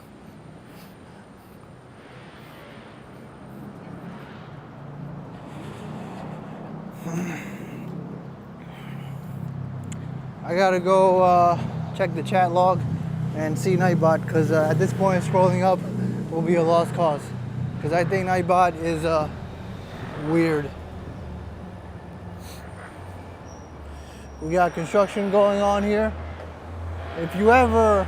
I gotta go check the chat log and see Nightbot, because at this point scrolling up will be a lost cause, because I think Nightbot is weird. We got construction going on here. If you ever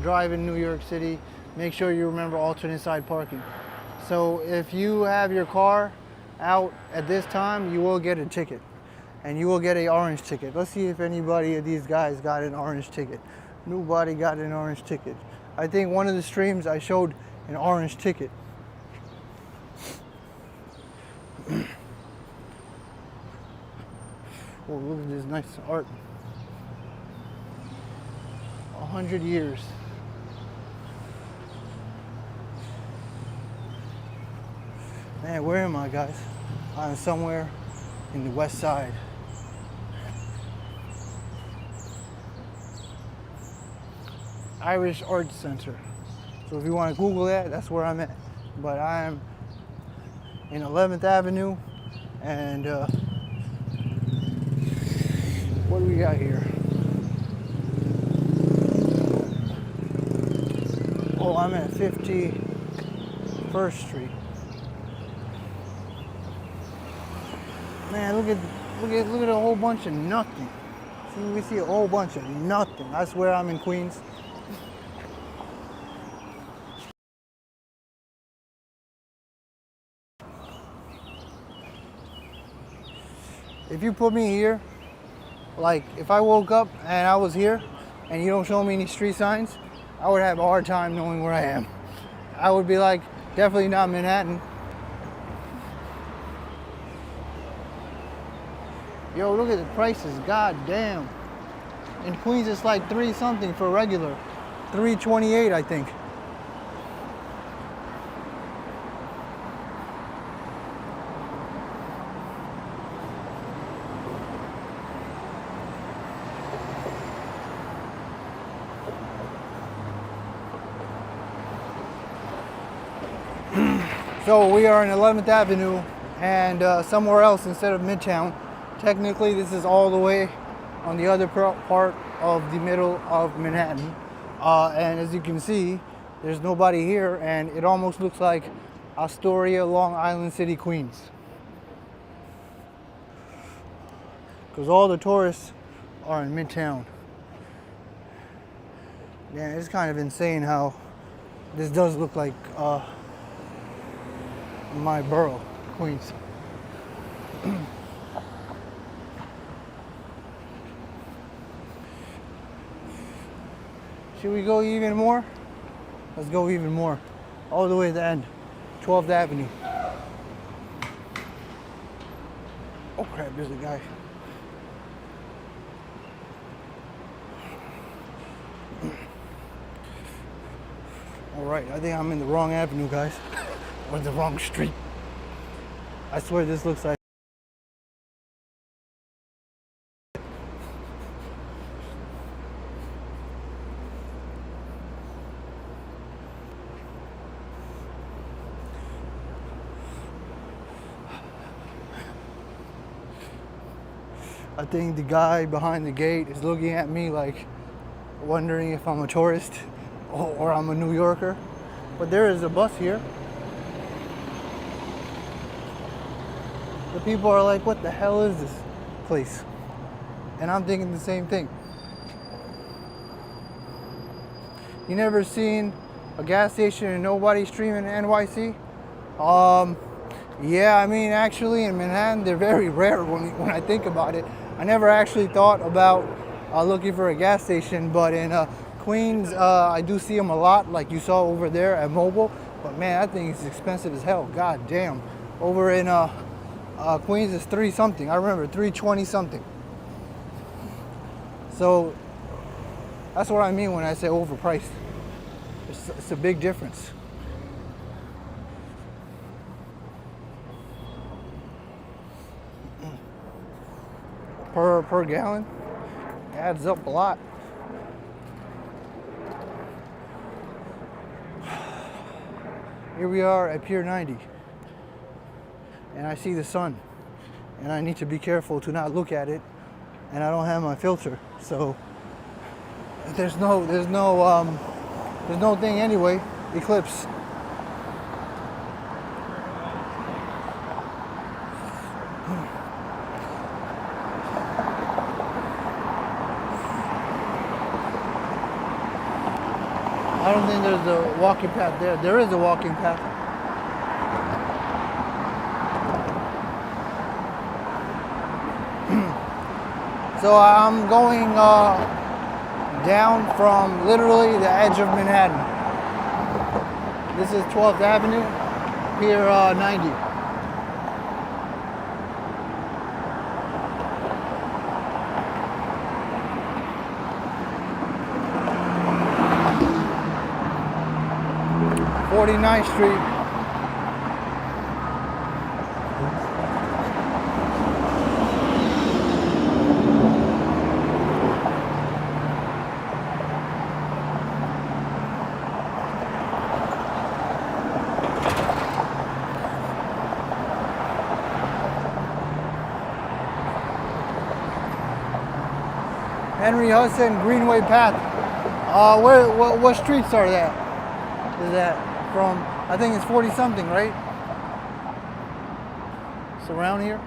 drive in New York City, make sure you remember alternate side parking. So if you have your car out at this time, you will get a ticket, and you will get an orange ticket. Let's see if anybody of these guys got an orange ticket. Nobody got an orange ticket. I think one of the streams I showed an orange ticket. Oh, look at this nice art. 100 years. Man, where am I, guys? I'm somewhere in the west side. Irish Art Center. So if you want to Google that, that's where I'm at. But I am in 11th Avenue, and what do we got here? I'm at 51st Street. Man, look at a whole bunch of nothing. See, we see a whole bunch of nothing. I swear I'm in Queens. If you put me here, like if I woke up and I was here and you don't show me any street signs, I would have a hard time knowing where I am. I would be like, definitely not Manhattan. Yo, look at the prices, god damn. In Queens it's like 3 something for regular. 328 I think. So we are in 11th Avenue and somewhere else instead of Midtown. Technically this is all the way on the other part of the middle of Manhattan. And as you can see, there's nobody here and it almost looks like Astoria, Long Island City, Queens. Because all the tourists are in Midtown. Yeah, it's kind of insane how this does look like my borough, Queens. Should we go even more? Let's go even more. All the way to the end. 12th Avenue. Oh crap, there's a guy. Alright, I think I'm in the wrong avenue, guys. Or the wrong street. I swear this looks like I think the guy behind the gate is looking at me like wondering if I'm a tourist or I'm a New Yorker. But there is a bus here. The people are like, what the hell is this place? And I'm thinking the same thing. You never seen a gas station and nobody streaming NYC? Yeah, I mean, actually in Manhattan, they're very rare when I think about it. I never actually thought about looking for a gas station, but in Queens, I do see them a lot, like you saw over there at Mobile. But man, that thing is expensive as hell. God damn. Over in Queens is 3 something. I remember 320 something. So that's what I mean when I say overpriced. It's a big difference. Per gallon adds up a lot. Here we are at Pier 90 and I see the sun and I need to be careful to not look at it, and I don't have my filter, so there's no thing anyway. Eclipse. I don't think there's a walking path there. There is a walking path. So I'm going down from literally the edge of Manhattan. This is 12th Avenue, Pier 90. (49th Street). Henry Hudson Greenway Path. What streets are that? is that from, I think it's 40 something, right? It's around here.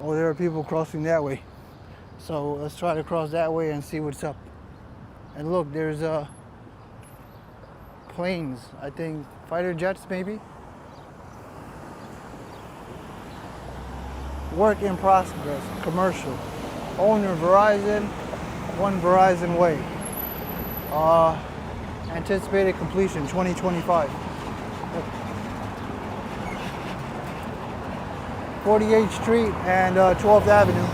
Oh, there are people crossing that way. So let's try to cross that way and see what's up. And look, there's planes, I think fighter jets maybe. Work in progress, commercial. Owner Verizon, One Verizon Way. Anticipated completion 2025. 48th Street and 12th Avenue.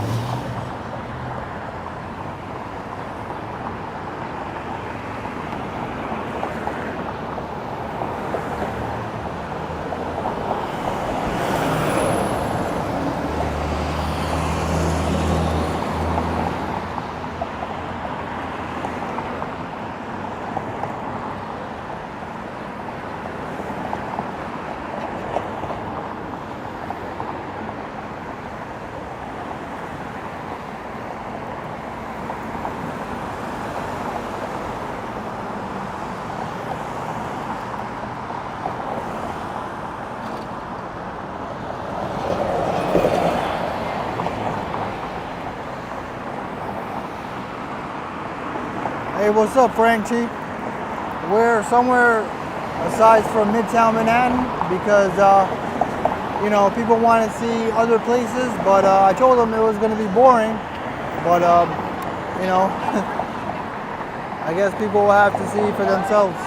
Hey, what's up, Frank T? We're somewhere aside from Midtown Manhattan because, you know, people want to see other places, but I told them it was going to be boring, but, you know, I guess people will have to see for themselves.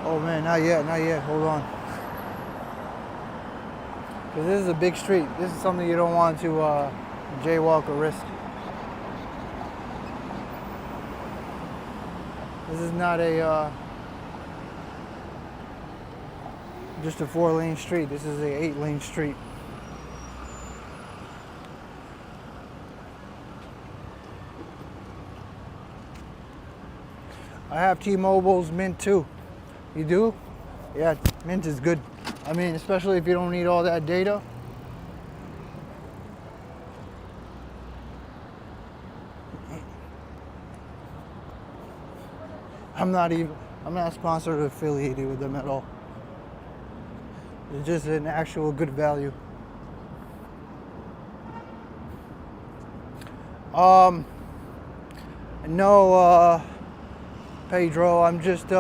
Oh man, not yet, hold on. Because this is a big street. This is something you don't want to jaywalk or risk. This is not a just a 4-lane street. This is a 8-lane street. I have T-Mobile's Mint too. You do? Yeah, Mint is good. I mean, especially if you don't need all that data. I'm not sponsored or affiliated with them at all. It's just an actual good value. No, Pedro, I'm just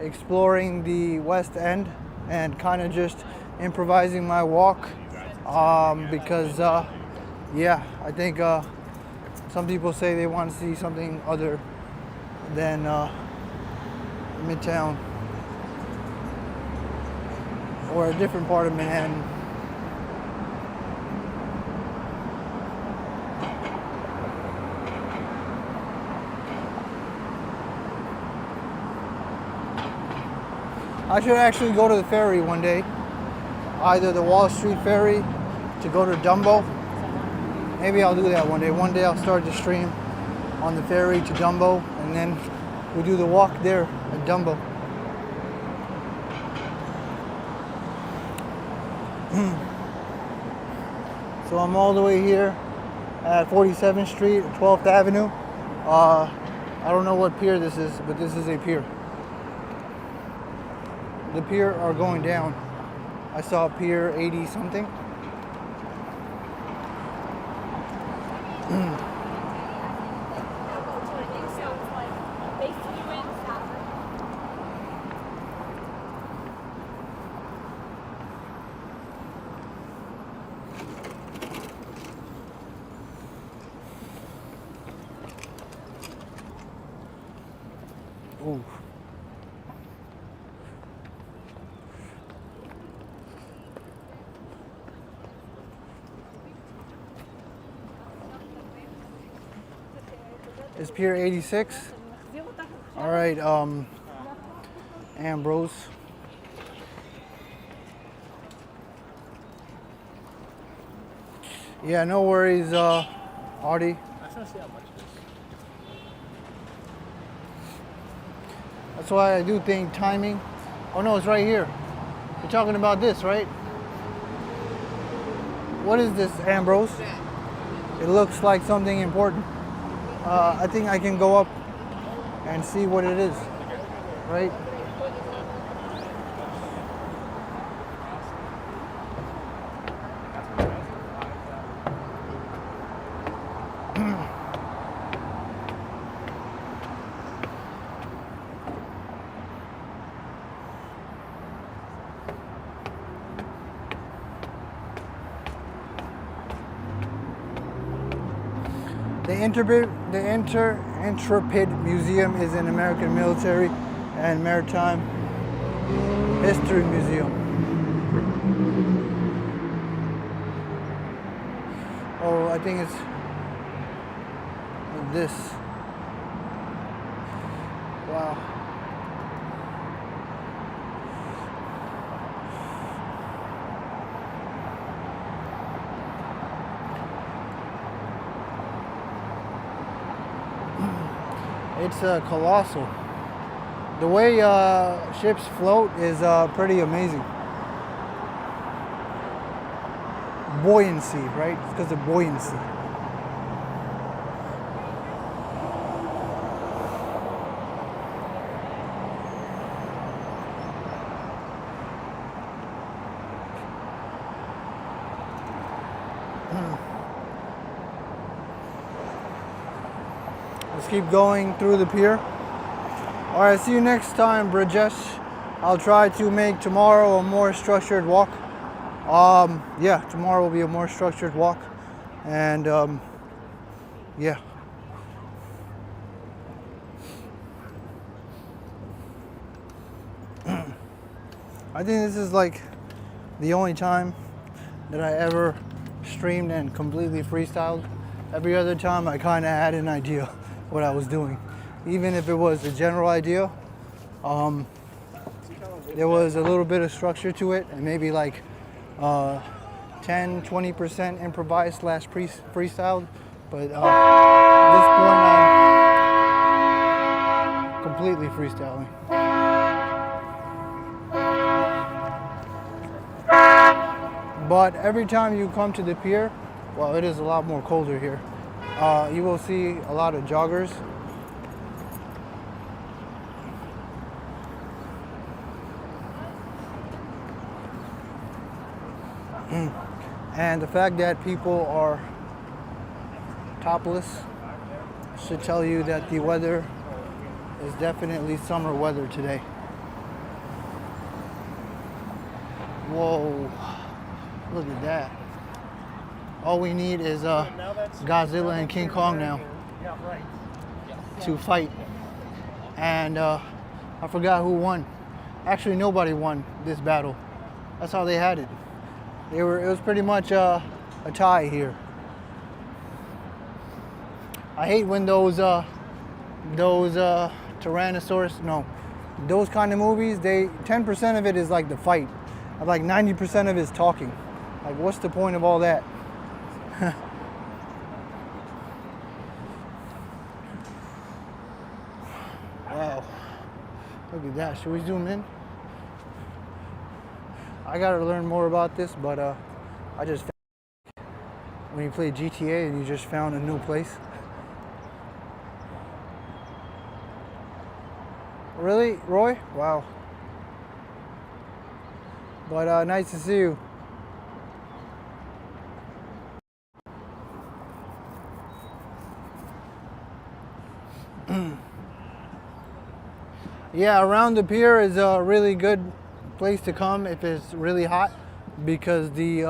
exploring the West End and kind of just improvising my walk because yeah, I think some people say they want to see something other than Midtown or a different part of Manhattan. I should actually go to the ferry one day, either the Wall Street ferry to go to Dumbo. Maybe I'll do that one day. One day I'll start the stream on the ferry to Dumbo, and then we'll do the walk there at Dumbo. So I'm all the way here at 47th Street, 12th Avenue. I don't know what pier this is, but this is a pier. The pier are going down. I saw Pier 80 something. Ooh. It's Pier 86. All right, Ambrose. Yeah, no worries, Artie. I just want to see how much it is. That's why I do think timing. Oh no, it's right here. You're talking about this, right? What is this, Ambrose? It looks like something important. I think I can go up and see what it is, right? The Intrepid Museum is an American military and maritime history museum. Oh, I think it's this. Wow. It's colossal. The way ships float is pretty amazing. Buoyancy, right? It's because of buoyancy. Let's keep going through the pier. All right, see you next time, Brajesh. I'll try to make tomorrow a more structured walk. Yeah, tomorrow will be a more structured walk. And yeah. I think this is like the only time that I ever streamed and completely freestyled. Every other time I kind of had an idea what I was doing. Even if it was a general idea, there was a little bit of structure to it and maybe like 10-20% improvised / freestyled. But at this point I'm completely freestyling. But every time you come to the pier, well, it is a lot more colder here. You will see a lot of joggers. And the fact that people are topless should tell you that the weather is definitely summer weather today. Whoa, look at that. All we need is Godzilla and King Kong now to fight. And I forgot who won. Actually, nobody won this battle. That's how they had it. It was pretty much a tie here. I hate when those Tyrannosaurus, no, those kind of movies, 10% of it is like the fight. Like 90% of it is talking. Like, what's the point of all that? Wow, look at that. Should we zoom in? I gotta learn more about this, but I just found when you play GTA and you just found a new place. Really, Roy? Wow. But nice to see you. Yeah, around the pier is a really good place to come if it's really hot, because the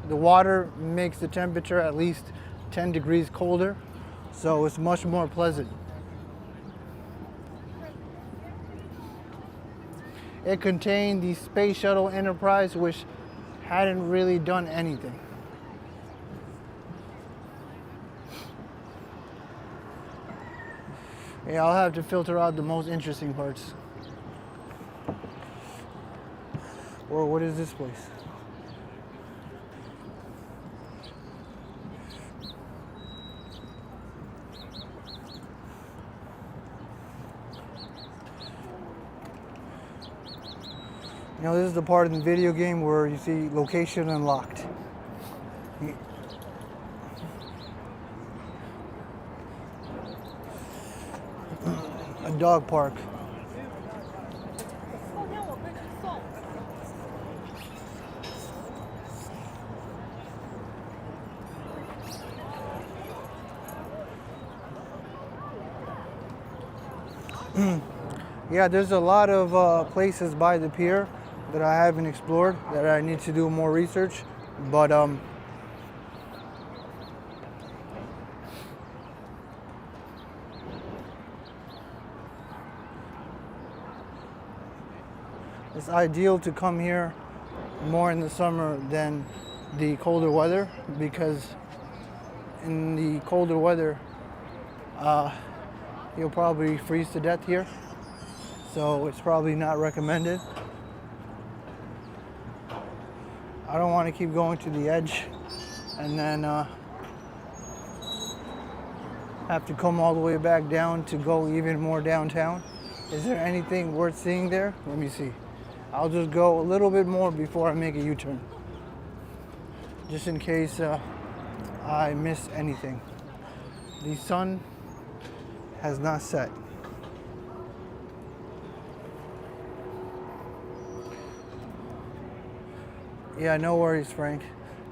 water makes the temperature at least 10 degrees colder. so it's much more pleasant. It contained the Space Shuttle Enterprise, which hadn't really done anything. Yeah, I'll have to filter out the most interesting parts. Or what is this place? You know, this is the part in the video game where you see location unlocked. A dog park. Yeah, there's a lot of places by the pier that I haven't explored, that I need to do more research, but it's ideal to come here more in the summer than the colder weather, because in the colder weather you'll probably freeze to death here, so it's probably not recommended. I don't want to keep going to the edge and then have to come all the way back down to go even more downtown. Is there anything worth seeing there? Let me see. I'll just go a little bit more before I make a U-turn, just in case I miss anything. The sun has not set. Yeah, no worries, Frank.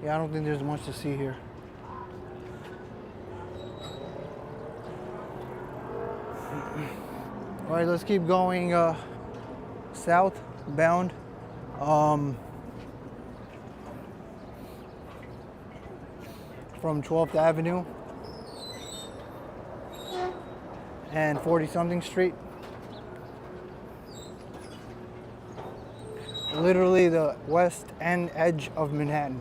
Yeah, I don't think there's much to see here. All right, let's keep going southbound. From 12th Avenue and 40-something Street. Literally the west end edge of Manhattan.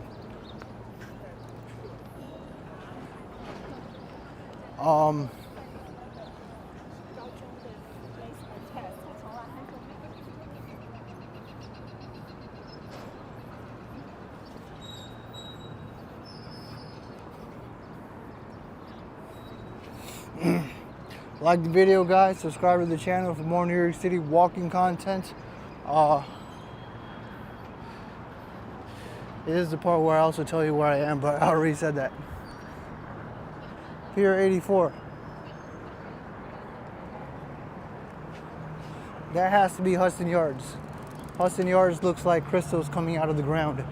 Like the video, guys. Subscribe to the channel for more New York City walking content. It is the part where I also tell you where I am, but I already said that. Pier 84. That has to be Hudson Yards. Hudson Yards looks like crystals coming out of the ground.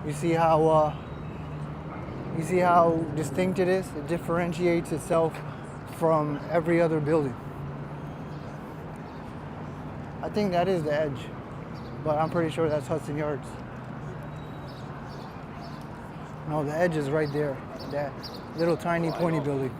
You see how distinct it is? It differentiates itself from every other building. I think that is the edge, but I'm pretty sure that's Hudson Yards. No, the edge is right there. That little tiny pointy building.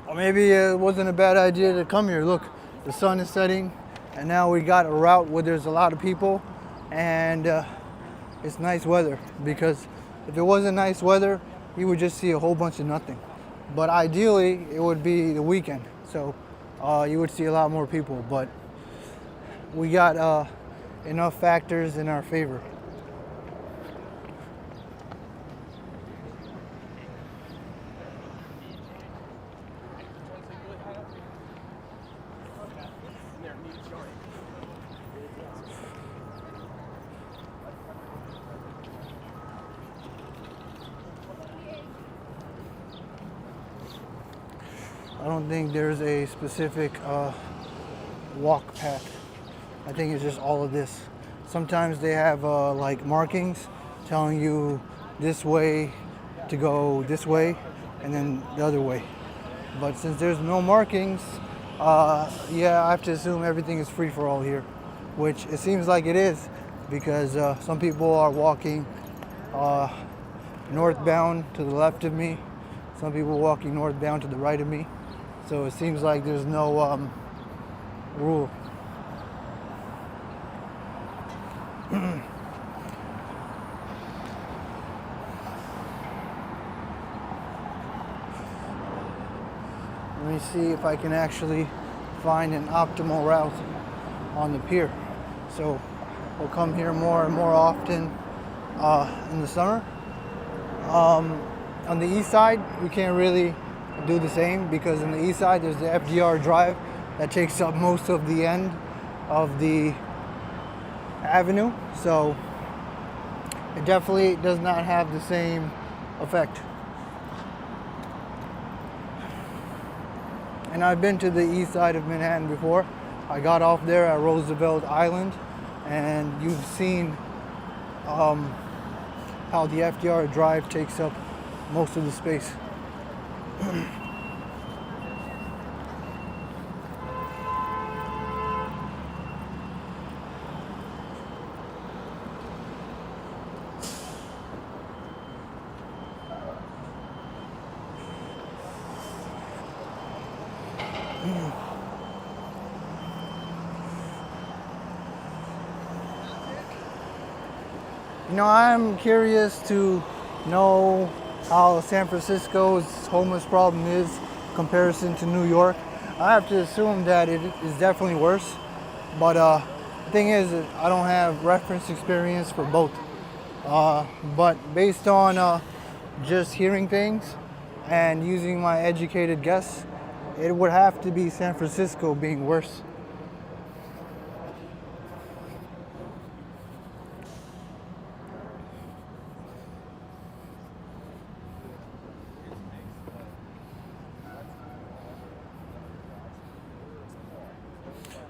Or maybe it wasn't a bad idea to come here. Look, the sun is setting, and now we got a route where there's a lot of people, and it's nice weather. Because if it wasn't nice weather, you would just see a whole bunch of nothing. But ideally, it would be the weekend, so you would see a lot more people. But we got enough factors in our favor. don't think there's a specific walk path. I think it's just all of this. Sometimes they have like markings telling you this way to go this way and then the other way. But since there's no markings, yeah, I have to assume everything is free for all here, which it seems like it is because some people are walking northbound to the left of me, some people walking northbound to the right of me. So it seems like there's no rule. Let me see if I can actually find an optimal route on the pier. So we'll come here more and more often in the summer. On the east side, we can't really do the same because on the east side there's the FDR Drive that takes up most of the end of the avenue. So it definitely does not have the same effect. And I've been to the east side of Manhattan before. I got off there at Roosevelt Island, and you've seen how the FDR Drive takes up most of the space. You know, I'm curious to know how San Francisco's homeless problem is in comparison to New York. I have to assume that it is definitely worse, but the thing is, I don't have reference experience for both. But based on just hearing things and using my educated guess, it would have to be San Francisco being worse.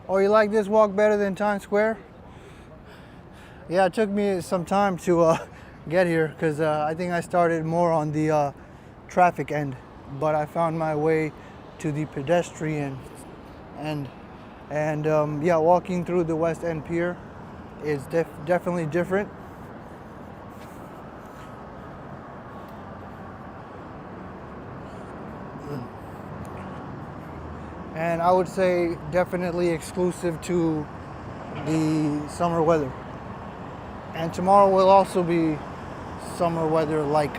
Oh, you like this walk better than Times Square? Yeah, it took me some time to get here because I think I started more on the traffic end, but I found my way to the pedestrian end. And yeah, walking through the West End Pier is definitely different. And I would say definitely exclusive to the summer weather. And tomorrow will also be summer weather like.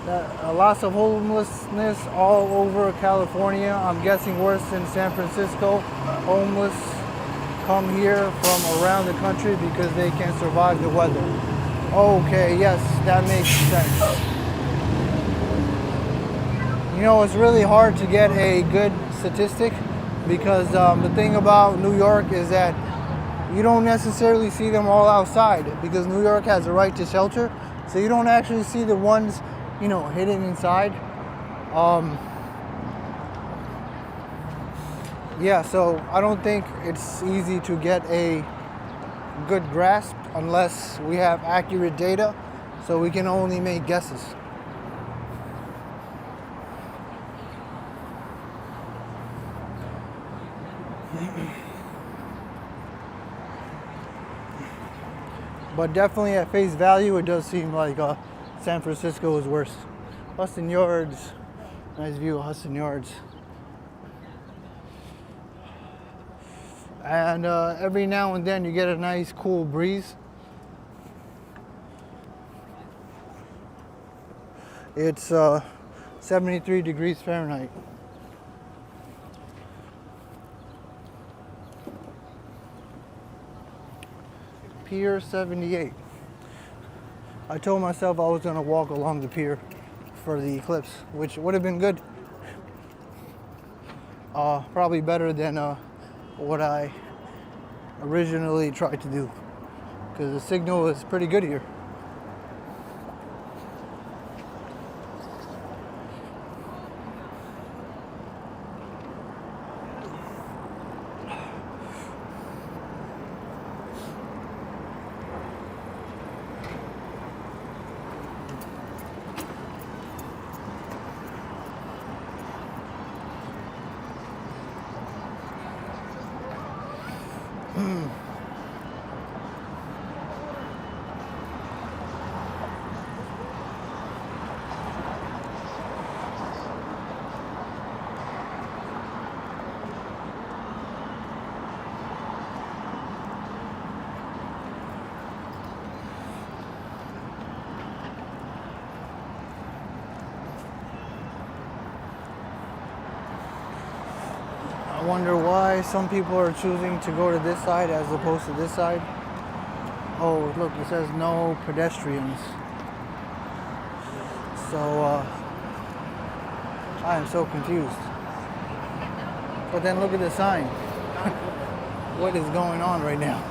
Lots of homelessness all over California. I'm guessing worse than San Francisco. Homeless come here from around the country because they can't survive the weather. Okay, yes, that makes sense. You know, it's really hard to get a good statistic because the thing about New York is that you don't necessarily see them all outside because New York has a right to shelter. So you don't actually see the ones, you know, hidden inside. Yeah, so I don't think it's easy to get a good grasp unless we have accurate data. So we can only make guesses. But definitely at face value, it does seem like San Francisco is worse. Hudson Yards, nice view of Hudson Yards. And every now and then you get a nice cool breeze. It's 73 degrees Fahrenheit. Pier 78. I told myself I was going to walk along the pier for the eclipse, which would have been good. Probably better than what I originally tried to do, because the signal is pretty good here. I wonder why some people are choosing to go to this side as opposed to this side. Oh, look, it says no pedestrians. So, I am so confused. But then look at the sign. What is going on right now?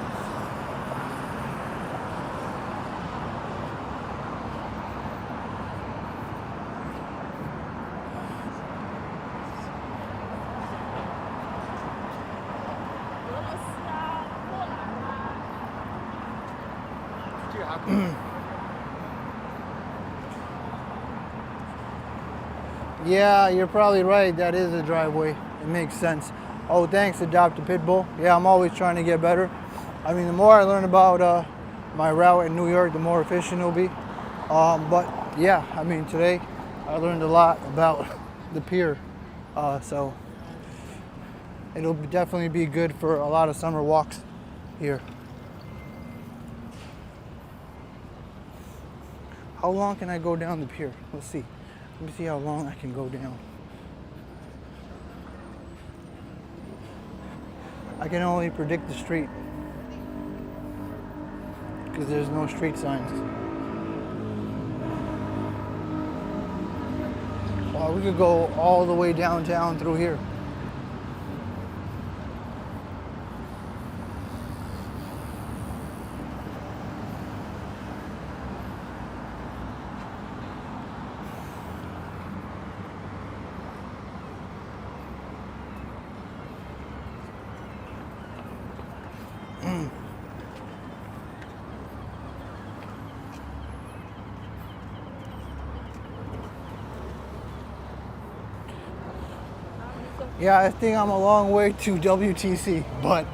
Yeah, you're probably right. That is a driveway. It makes sense. Oh, thanks, Adopt a Pitbull. Yeah, I'm always trying to get better. I mean, the more I learn about my route in New York, the more efficient it'll be. But yeah, I mean, today I learned a lot about the pier. So it'll definitely be good for a lot of summer walks here. How long can I go down the pier? Let's see. Let me see how long I can go down. I can only predict the street because there's no street signs. Wow, we could go all the way downtown through here. Yeah, I think I'm a long way to WTC, but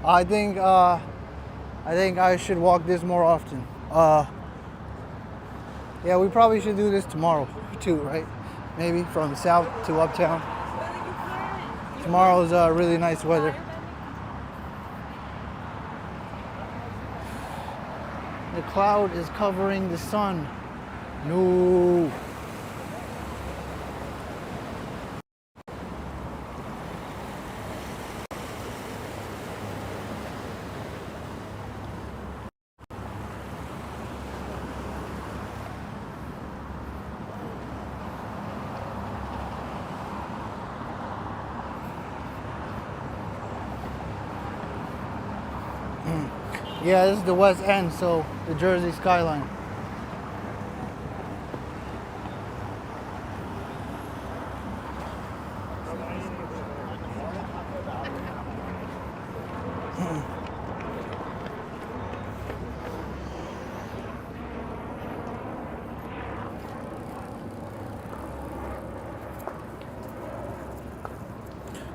I think I should walk this more often. Yeah, we probably should do this tomorrow too, right? Maybe from south to uptown. Tomorrow's really nice weather. The cloud is covering the sun. No. Yeah, this is the West End, so the Jersey skyline.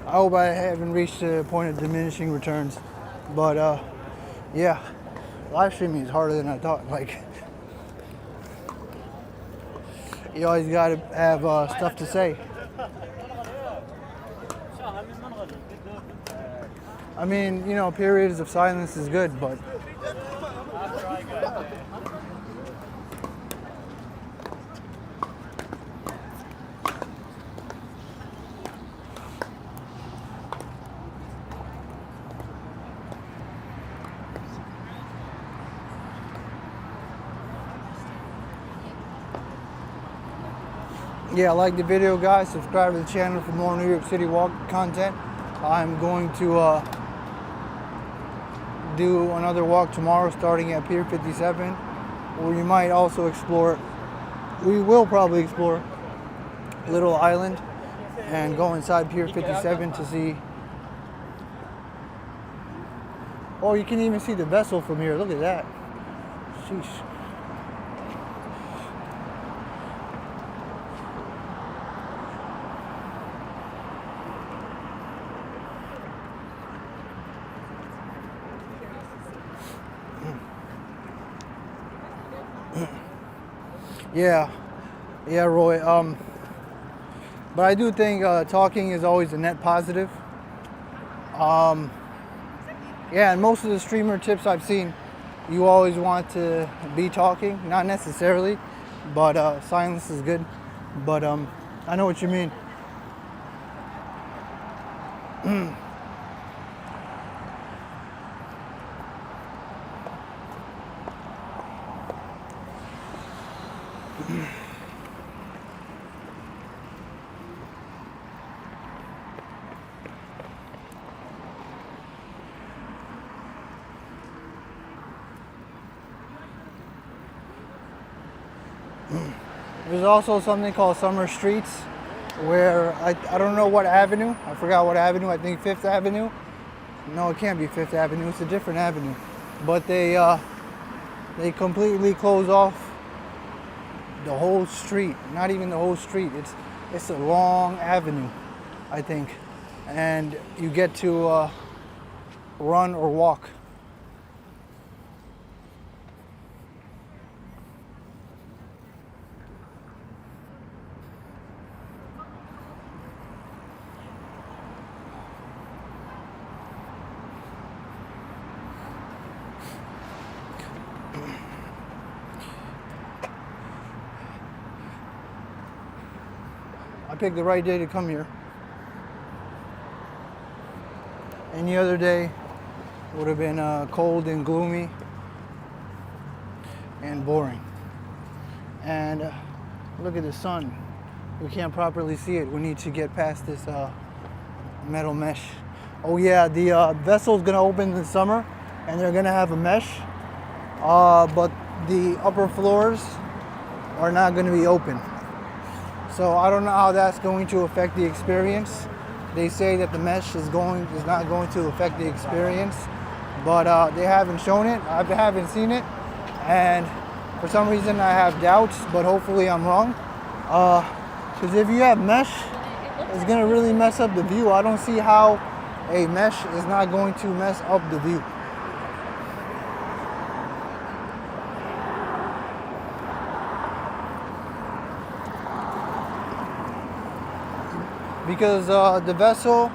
I hope I haven't reached the point of diminishing returns, but yeah, live streaming is harder than I thought. Like, you always gotta have stuff to say. I mean, you know, periods of silence is good, but yeah, like the video, guys. Subscribe to the channel for more New York City walk content. I'm going to do another walk tomorrow starting at Pier 57, where we might also explore, we will probably explore Little Island and go inside Pier 57 to see. Oh, you can even see the vessel from here. Look at that. Sheesh. Yeah, yeah, Roy. But I do think talking is always a net positive. Yeah, and most of the streamer tips I've seen, you always want to be talking, not necessarily, but silence is good. But I know what you mean. There's also something called Summer Streets, where I don't know what avenue. I forgot what avenue. I think Fifth Avenue. No, it can't be Fifth Avenue. It's a different avenue. But they completely close off the whole street. Not even the whole street. It's a long avenue, I think, and you get to run or walk. I picked the right day to come here. Any other day would have been cold and gloomy and boring. And look at the sun. We can't properly see it. We need to get past this metal mesh. Oh yeah, the vessel's gonna open in the summer and they're gonna have a mesh, but the upper floors are not gonna be open. So I don't know how that's going to affect the experience. They say that the mesh is not going to affect the experience, but they haven't shown it. I haven't seen it, and for some reason I have doubts, but hopefully I'm wrong. Because if you have mesh, it's gonna really mess up the view. I don't see how a mesh is not going to mess up the view. Because the vessel,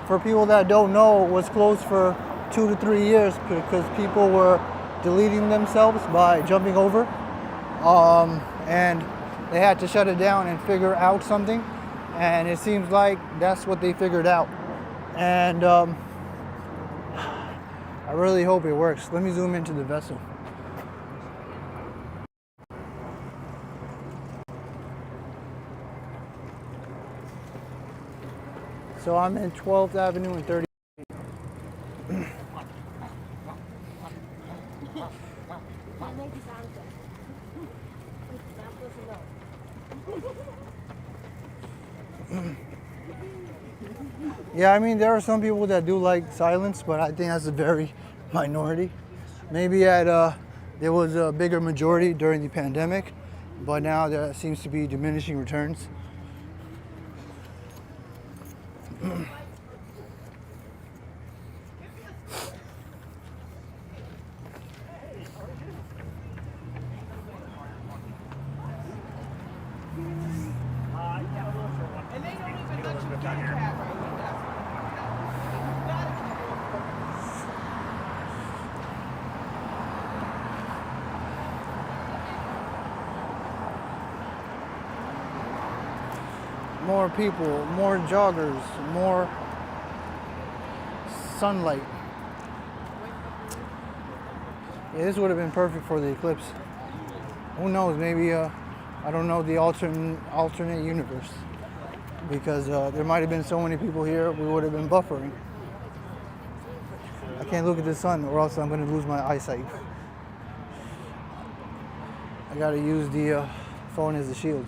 for people that don't know, was closed for 2 to 3 years because people were deleting themselves by jumping over, and they had to shut it down and figure out something, and it seems like that's what they figured out, and I really hope it works. Let me zoom into the vessel. So I'm in 12th Avenue and 30th. Yeah, I mean, there are some people that do like silence, but I think that's a very minority. Maybe there was a bigger majority during the pandemic, but now there seems to be diminishing returns. More people, more joggers, more sunlight. Yeah, this would have been perfect for the eclipse. Who knows? Maybe I don't know, the alternate universe, because there might have been so many people here, we would have been buffering. I can't look at the sun, or else I'm going to lose my eyesight. I got to use the phone as a shield.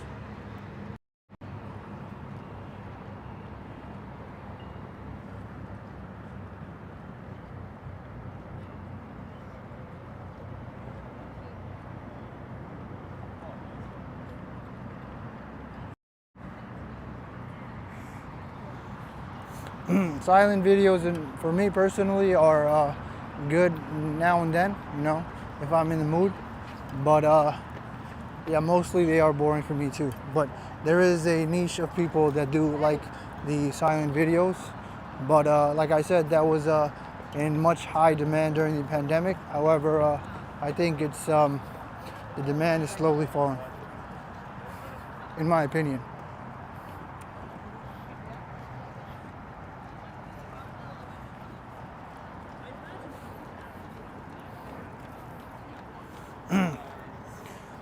Silent videos, and for me personally, are good now and then, you know, if I'm in the mood. But Yeah, mostly they are boring for me too. But there is a niche of people that do like the silent videos. But like I said, that was in much high demand during the pandemic. However, I think it's the demand is slowly falling, in my opinion.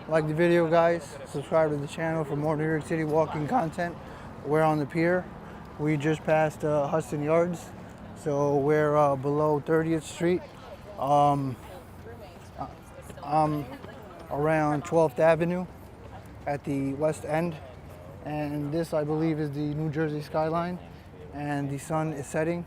Like the video, guys. Subscribe to the channel for more New York City walking content. We're on the Pier. We just passed Hudson Yards, so we're below 30th Street. I'm around 12th Avenue at the West End, and this, I believe, is the New Jersey skyline, and the sun is setting.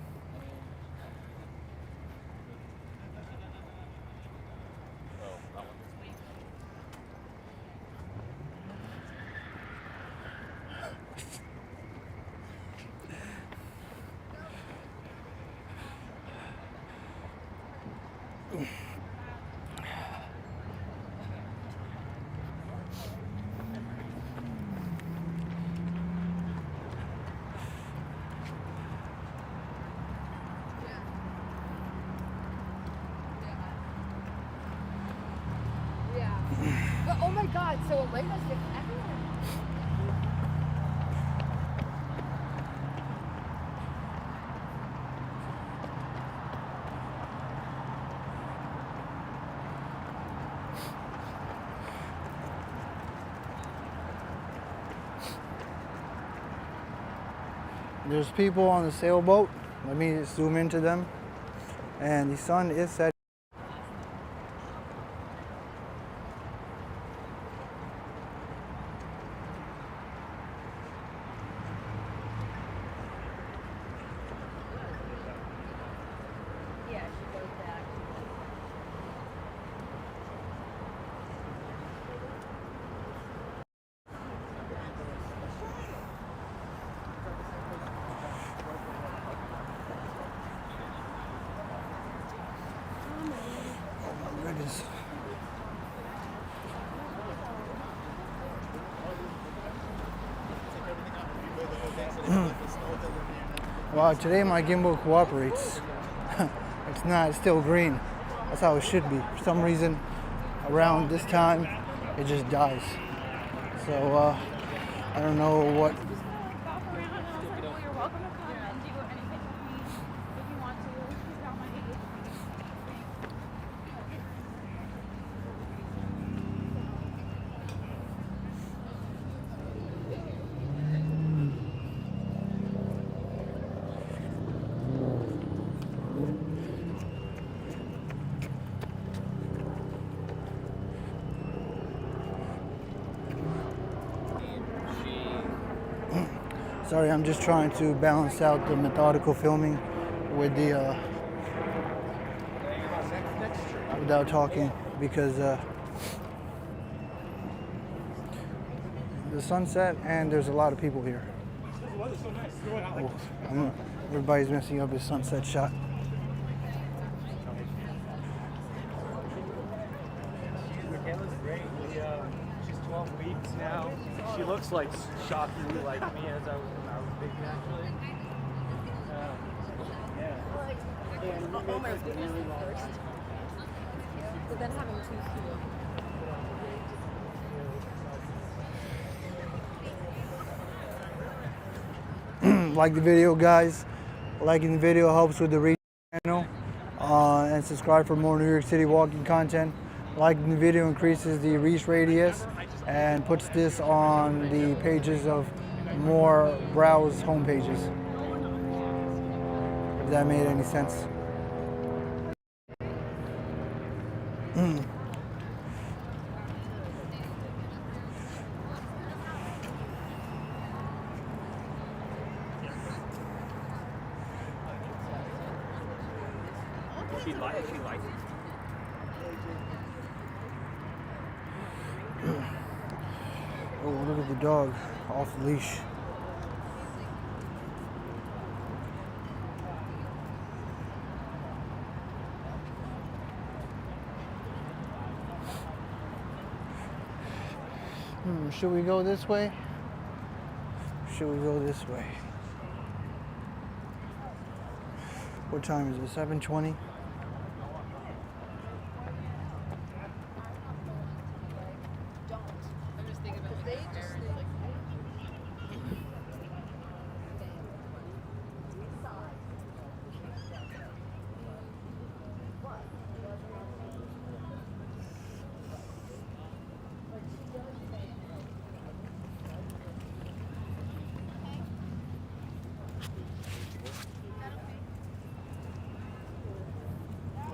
But oh my god, so Elena's everywhere. There's people on the sailboat. Let me zoom into them. And the sun is setting. Yeah, she goes back. Goodness. Wow, today my gimbal cooperates. It's not, it's still green. That's how it should be. For some reason, around this time, it just dies. So, I don't know what. Walk around and I was like, well, you're welcome to come and do anything with me if you want to. She's got my Sorry, I'm just trying to balance out the methodical filming with the without talking, because the sunset and there's a lot of people here. Oh, everybody's messing up his sunset shot. Michaela's great. She's 12 weeks now. She looks like shockingly like me as I was when I was big, actually. Yeah. Oh my goodness, first. But then having two kilos. Like the video, guys. Liking the video helps with the reach channel, and subscribe for more New York City walking content. Liking the video increases the reach radius and puts this on the pages of more browse home pages. If that made any sense. She likes it. Oh, look at the dog off the leash. Should we go this way? Should we go this way? What time is it? 7:20?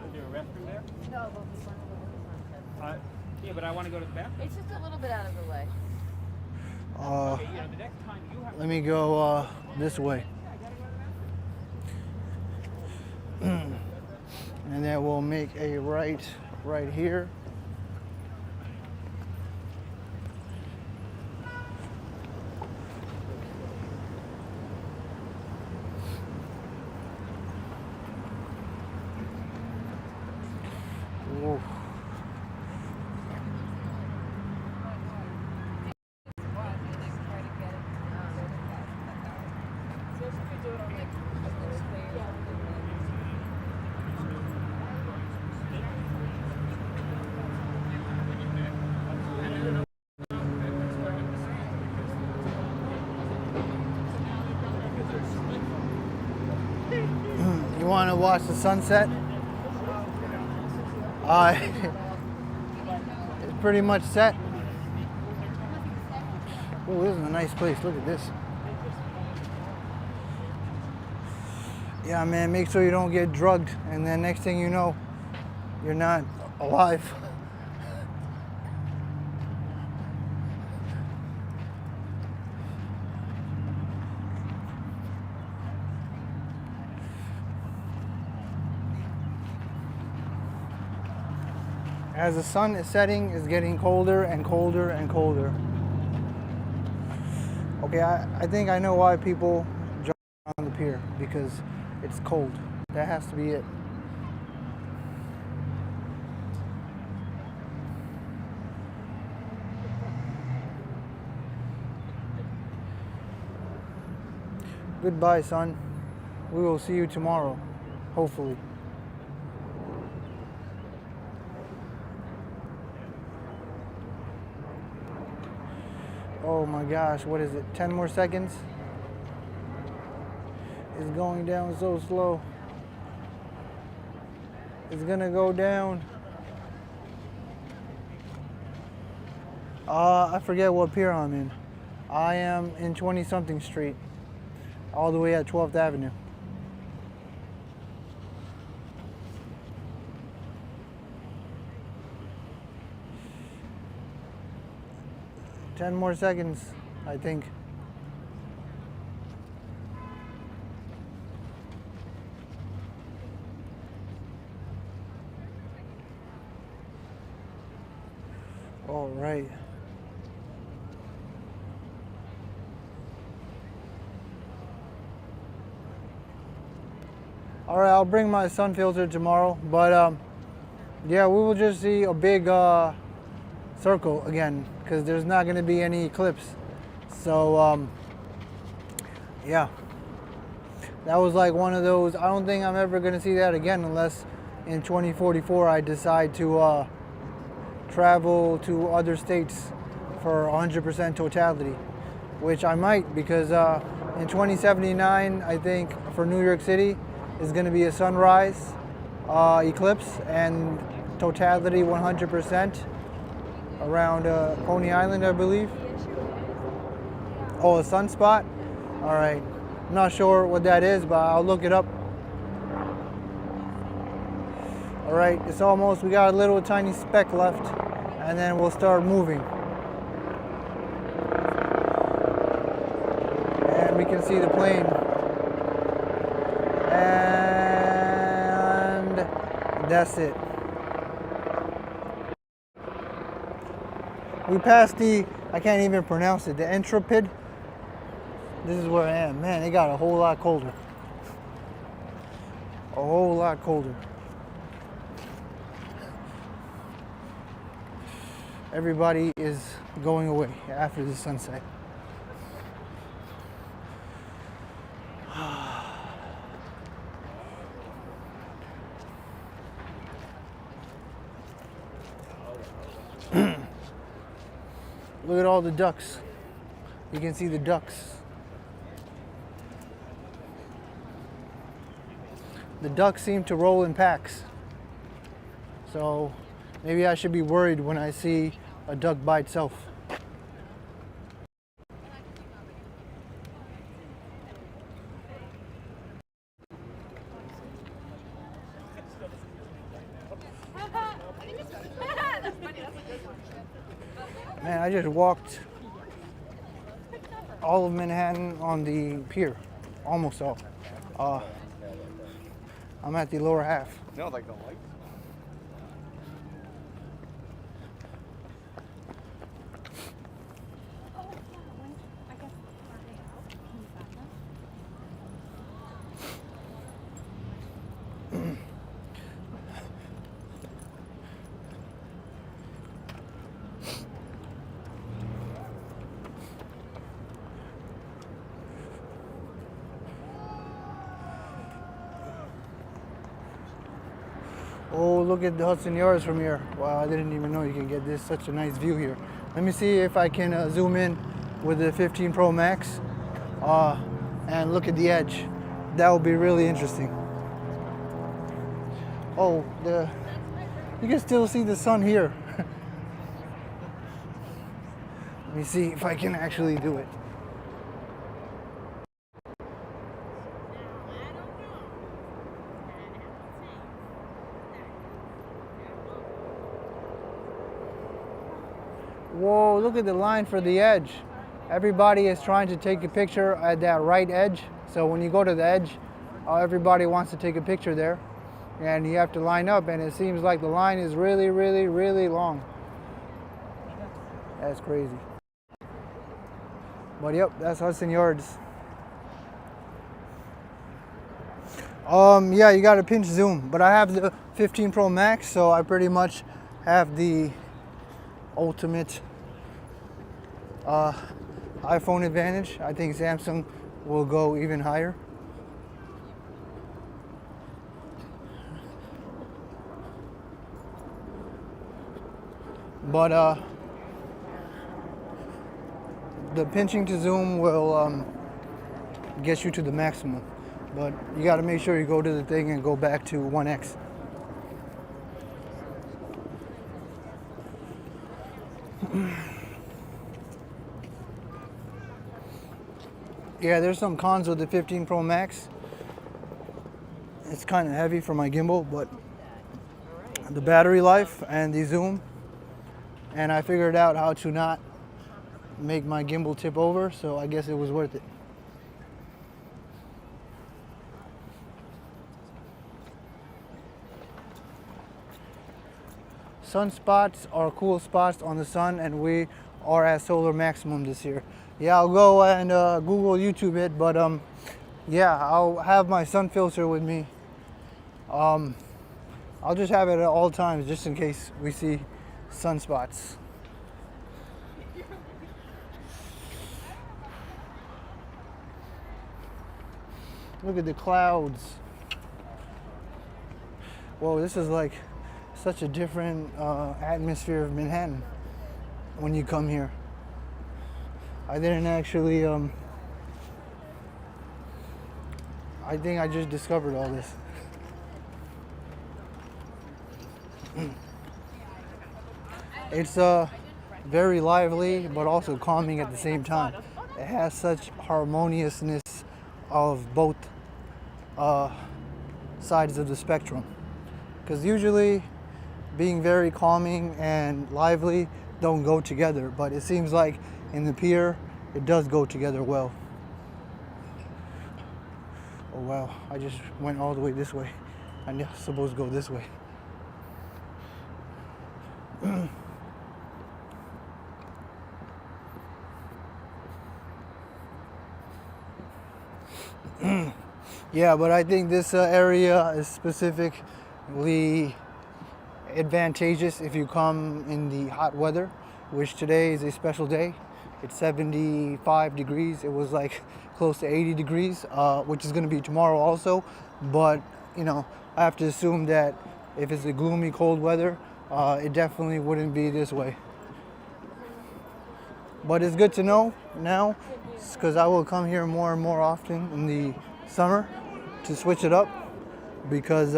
Is there a restroom there? No, but we want to go to the sunset. Yeah, but I want to go to the bathroom. It's just a little bit out of the way. Okay, yeah, the next time you have. Let me go this way. And then we'll make a right here. Whoa. You want to watch the sunset? It's pretty much set. Oh, this is a nice place. Look at this. Yeah, man, make sure you don't get drugged, and then next thing you know, you're not alive. As the sun is setting, it's getting colder and colder and colder. Okay, I think I know why people jump on the pier, because it's cold. That has to be it. Goodbye, son. We will see you tomorrow, hopefully. Oh my gosh, what is it? 10 more seconds? It's going down so slow. It's gonna go down. I forget what pier I'm in. I am in 20-something Street, all the way at 12th Avenue. Ten more seconds, I think. All right. All right, I'll bring my sun filter tomorrow, but yeah, we will just see a big circle again, because there's not going to be any eclipse. So yeah, that was like one of those. I don't think I'm ever going to see that again, unless in 2044 I decide to travel to other states for 100% totality, which I might, because in 2079 I think for New York City is going to be a sunrise eclipse and totality 100% around Coney Island, I believe. Oh, a sunspot? All right. I'm not sure what that is, but I'll look it up. All right, it's almost, we got a little tiny speck left, and then we'll start moving. And we can see the plane. And that's it. We passed the, I can't even pronounce it, the Intrepid. This is where I am. Man, it got a whole lot colder. A whole lot colder. everybody is going away after the sunset. Look at all the ducks. You can see the ducks. The ducks seem to roll in packs. So maybe I should be worried when I see a duck by itself. Man, I just walked all of Manhattan on the pier, almost all. I'm at the lower half. No, like the lights. Oh, look at the Hudson Yards from here. Wow, I didn't even know you can get this such a nice view here. Let me see if I can zoom in with the 15 Pro Max and look at the edge. That would be really interesting. Oh, you can still see the sun here. Let me see if I can actually do it. Whoa, look at the line for the edge. Everybody is trying to take a picture at that right edge. So when you go to the edge, everybody wants to take a picture there. And you have to line up, and it seems like the line is really, really, really long. That's crazy. But yep, that's Hudson Yards. Yeah, you got to pinch zoom. But I have the 15 Pro Max, so I pretty much have the ultimate iPhone advantage. I think Samsung will go even higher. But the pinching to zoom will get you to the maximum. But you got to make sure you go to the thing and go back to 1x. Yeah, there's some cons with the 15 Pro Max. It's kind of heavy for my gimbal, but the battery life and the zoom, and I figured out how to not make my gimbal tip over, so I guess it was worth it. Sunspots are cool spots on the sun, and we are at solar maximum this year. Yeah, I'll go and Google YouTube it, but yeah, I'll have my sun filter with me. I'll just have it at all times just in case we see sunspots. Look at the clouds. Whoa, this is like such a different atmosphere of Manhattan when you come here. I didn't actually, I think I just discovered all this. It's very lively, but also calming at the same time. It has such harmoniousness of both sides of the spectrum. Because usually being very calming and lively don't go together, but it seems like in the pier, it does go together well. Oh wow, I just went all the way this way. I'm supposed to go this way. Yeah, but I think this area is specifically advantageous if you come in the hot weather, which today is a special day. It's 75 degrees. It was like close to 80 degrees, which is going to be tomorrow also. But, you know, I have to assume that if it's a gloomy, cold weather, it definitely wouldn't be this way. But it's good to know now, because I will come here more and more often in the summer to switch it up. Because,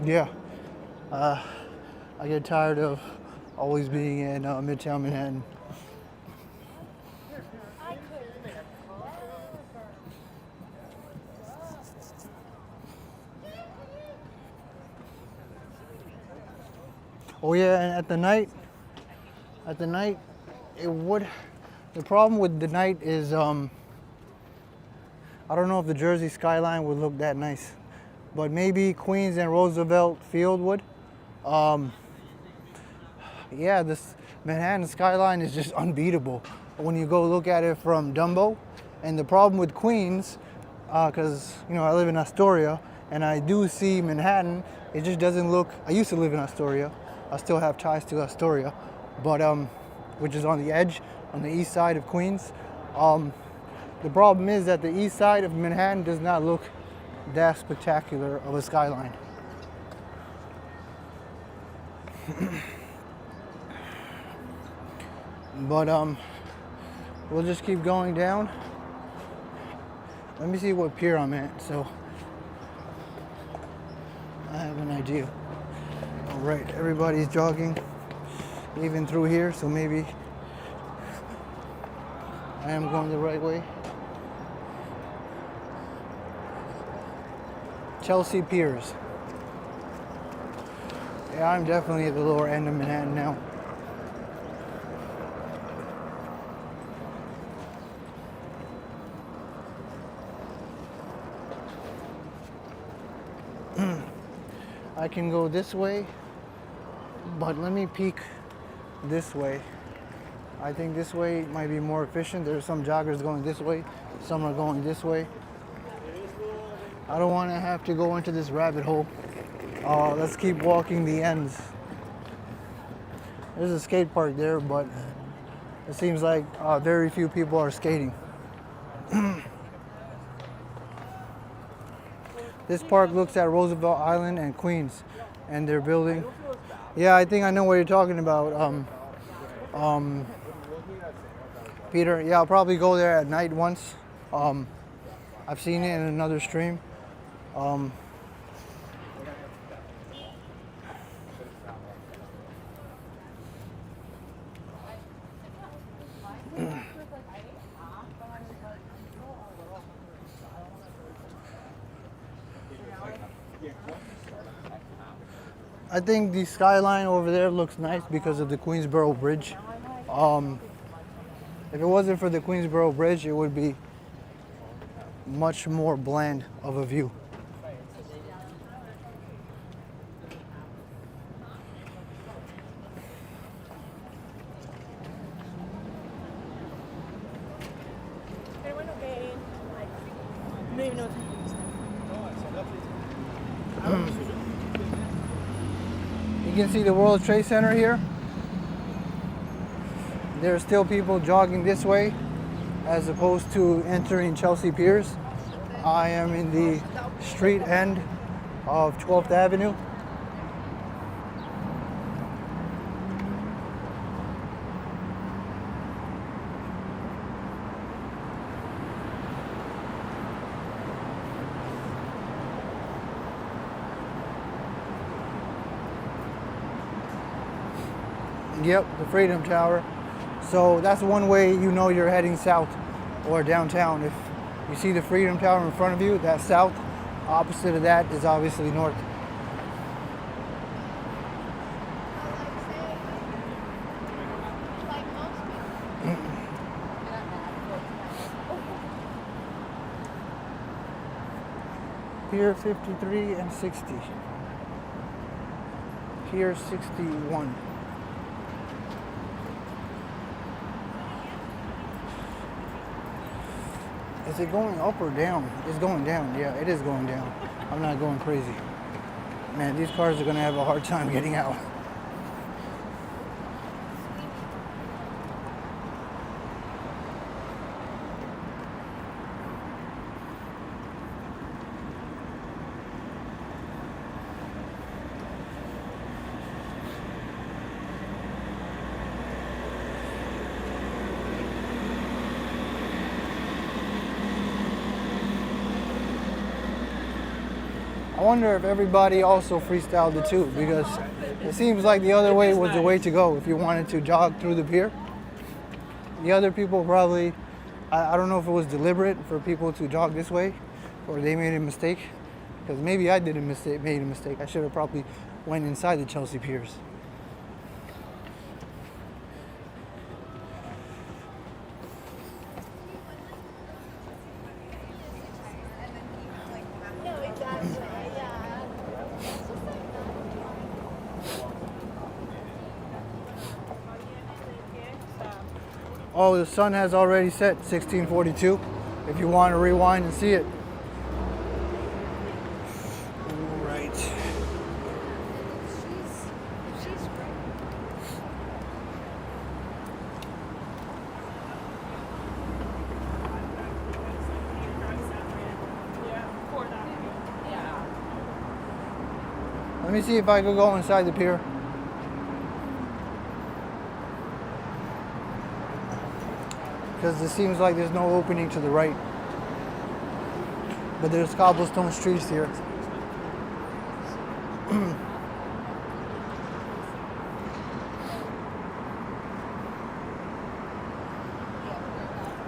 yeah, I get tired of always being in Midtown Manhattan. Oh yeah, and at the night, it would. The problem with the night is, I don't know if the Jersey skyline would look that nice, but maybe Queens and Roosevelt Field would. Yeah, this Manhattan skyline is just unbeatable when you go look at it from Dumbo. And the problem with Queens, because you know I live in Astoria and I do see Manhattan, it just doesn't look. I used to live in Astoria. I still have ties to Astoria, but which is on the edge, on the east side of Queens. The problem is that the east side of Manhattan does not look that spectacular of a skyline. But we'll just keep going down. Let me see what pier I'm at, so I have an idea. All right, everybody's jogging, leaving through here, so maybe I am going the right way. Chelsea Piers. Yeah, I'm definitely at the lower end of Manhattan now. I can go this way, but let me peek this way. I think this way might be more efficient. There's some joggers going this way, some are going this way. I don't want to have to go into this rabbit hole. Let's keep walking the ends. There's a skate park there, but it seems like very few people are skating. This park looks at Roosevelt Island and Queens, and they're building. Yeah, I think I know what you're talking about, Peter. Yeah, I'll probably go there at night once. I've seen it in another stream. I think the skyline over there looks nice because of the Queensboro Bridge. If it wasn't for the Queensboro Bridge, it would be much more bland of a view. You can see the World Trade Center here. There are still people jogging this way as opposed to entering Chelsea Piers. I am in the street end of 12th Avenue. Yep, the Freedom Tower. So that's one way you know you're heading south or downtown. If you see the Freedom Tower in front of you, that's south. Opposite of that is obviously north. Pier 53 and 60. Pier 61. Is it going up or down? It's going down. Yeah, it is going down. I'm not going crazy. Man, these cars are gonna have a hard time getting out. I wonder if everybody also freestyled it too, because it seems like the other way was the way to go if you wanted to jog through the pier. The other people probably, I don't know if it was deliberate for people to jog this way or they made a mistake, because maybe I made a mistake. I should have probably went inside the Chelsea Piers. Oh, the sun has already set, 1642, if you want to rewind and see it. All right. Let me see if I could go inside the pier. Because it seems like there's no opening to the right. But there's cobblestone streets here.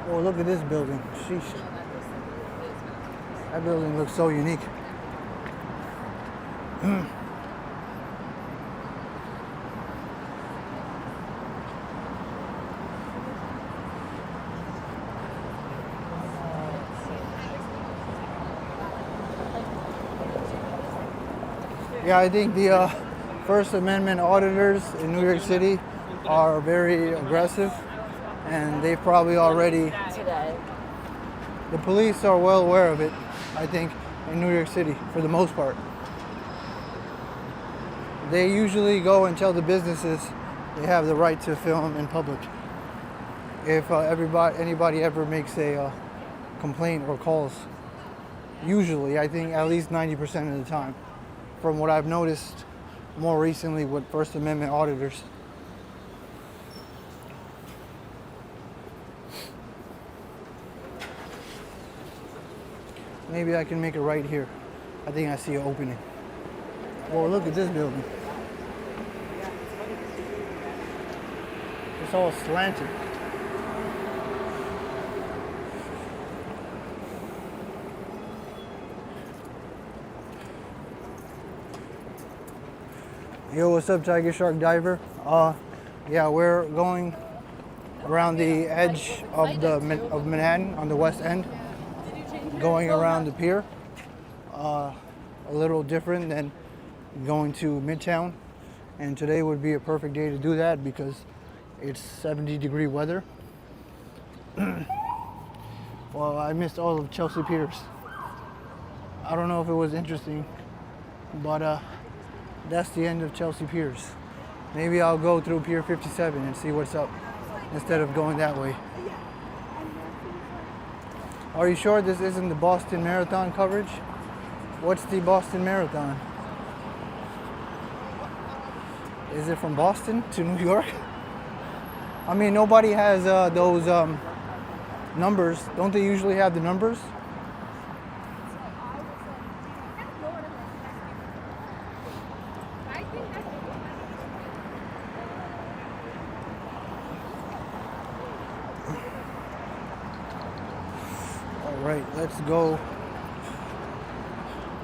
Oh, look at this building. Sheesh. That building looks so unique. Yeah, I think the First Amendment auditors in New York City are very aggressive, and they've probably already, the police are well aware of it, I think, in New York City, for the most part. They usually go and tell the businesses they have the right to film in public. If anybody ever makes a complaint or calls, usually, I think at least 90% of the time, from what I've noticed more recently with First Amendment auditors. Maybe I can make it right here. I think I see an opening. Well, look at this building. It's all slanted. Yo, what's up, Tiger Shark Diver? Yeah, we're going around the edge of Manhattan on the west end, going around the pier. A little different than going to Midtown, and today would be a perfect day to do that because it's 70-degree weather. Well, I missed all of Chelsea Piers. I don't know if it was interesting, but that's the end of Chelsea Piers. Maybe I'll go through Pier 57 and see what's up instead of going that way. Are you sure this isn't the Boston Marathon coverage? What's the Boston Marathon? Is it from Boston to New York? I mean, nobody has those numbers. Don't they usually have the numbers? Right, let's go.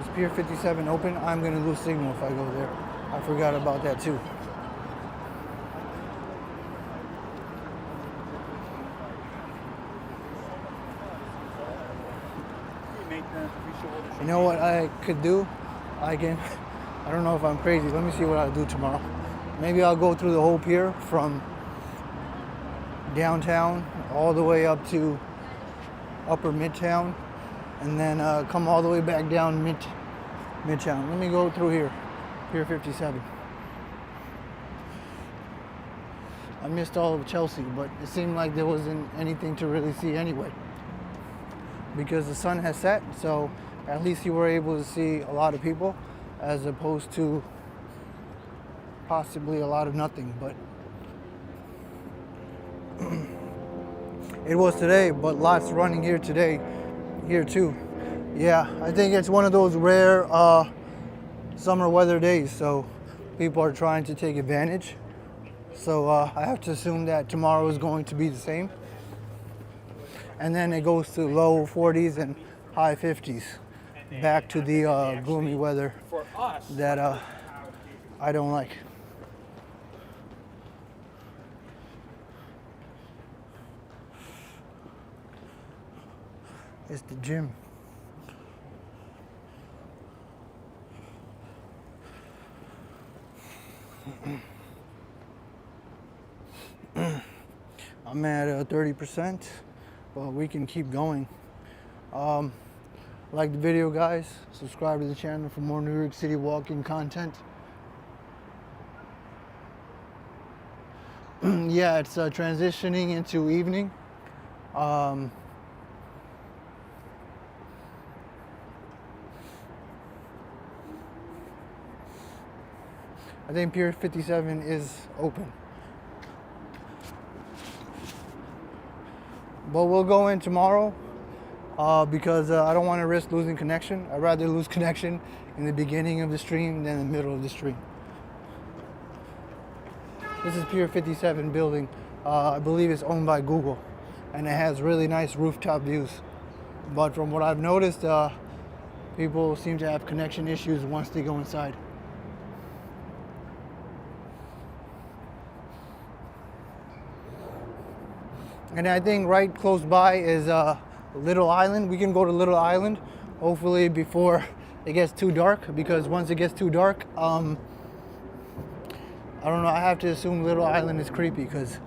Is Pier 57 open? I'm going to lose signal if I go there. I forgot about that too. You know what I could do? I don't know if I'm crazy. Let me see what I'll do tomorrow. Maybe I'll go through the whole pier from downtown all the way up to Upper Midtown, and then come all the way back down Midtown. Let me go through here. Pier 57. I missed all of Chelsea, but it seemed like there wasn't anything to really see anyway. Because the sun has set, so at least you were able to see a lot of people as opposed to possibly a lot of nothing. But it was today, but lots running here today, here too. Yeah, I think it's one of those rare summer weather days, so people are trying to take advantage. So I have to assume that tomorrow is going to be the same. And then it goes to low 40s and high 50s. Back to the gloomy weather that I don't like. It's the gym. I'm at 30%, but we can keep going. Like the video, guys. Subscribe to the channel for more New York City walking content. Yeah, it's transitioning into evening. I think Pier 57 is open. But we'll go in tomorrow because I don't want to risk losing connection. I'd rather lose connection in the beginning of the stream than the middle of the stream. This is Pier 57 building. I believe it's owned by Google, and it has really nice rooftop views. But from what I've noticed, people seem to have connection issues once they go inside. And I think right close by is Little Island. We can go to Little Island, hopefully before it gets too dark, because once it gets too dark, I don't know, I have to assume Little Island is creepy because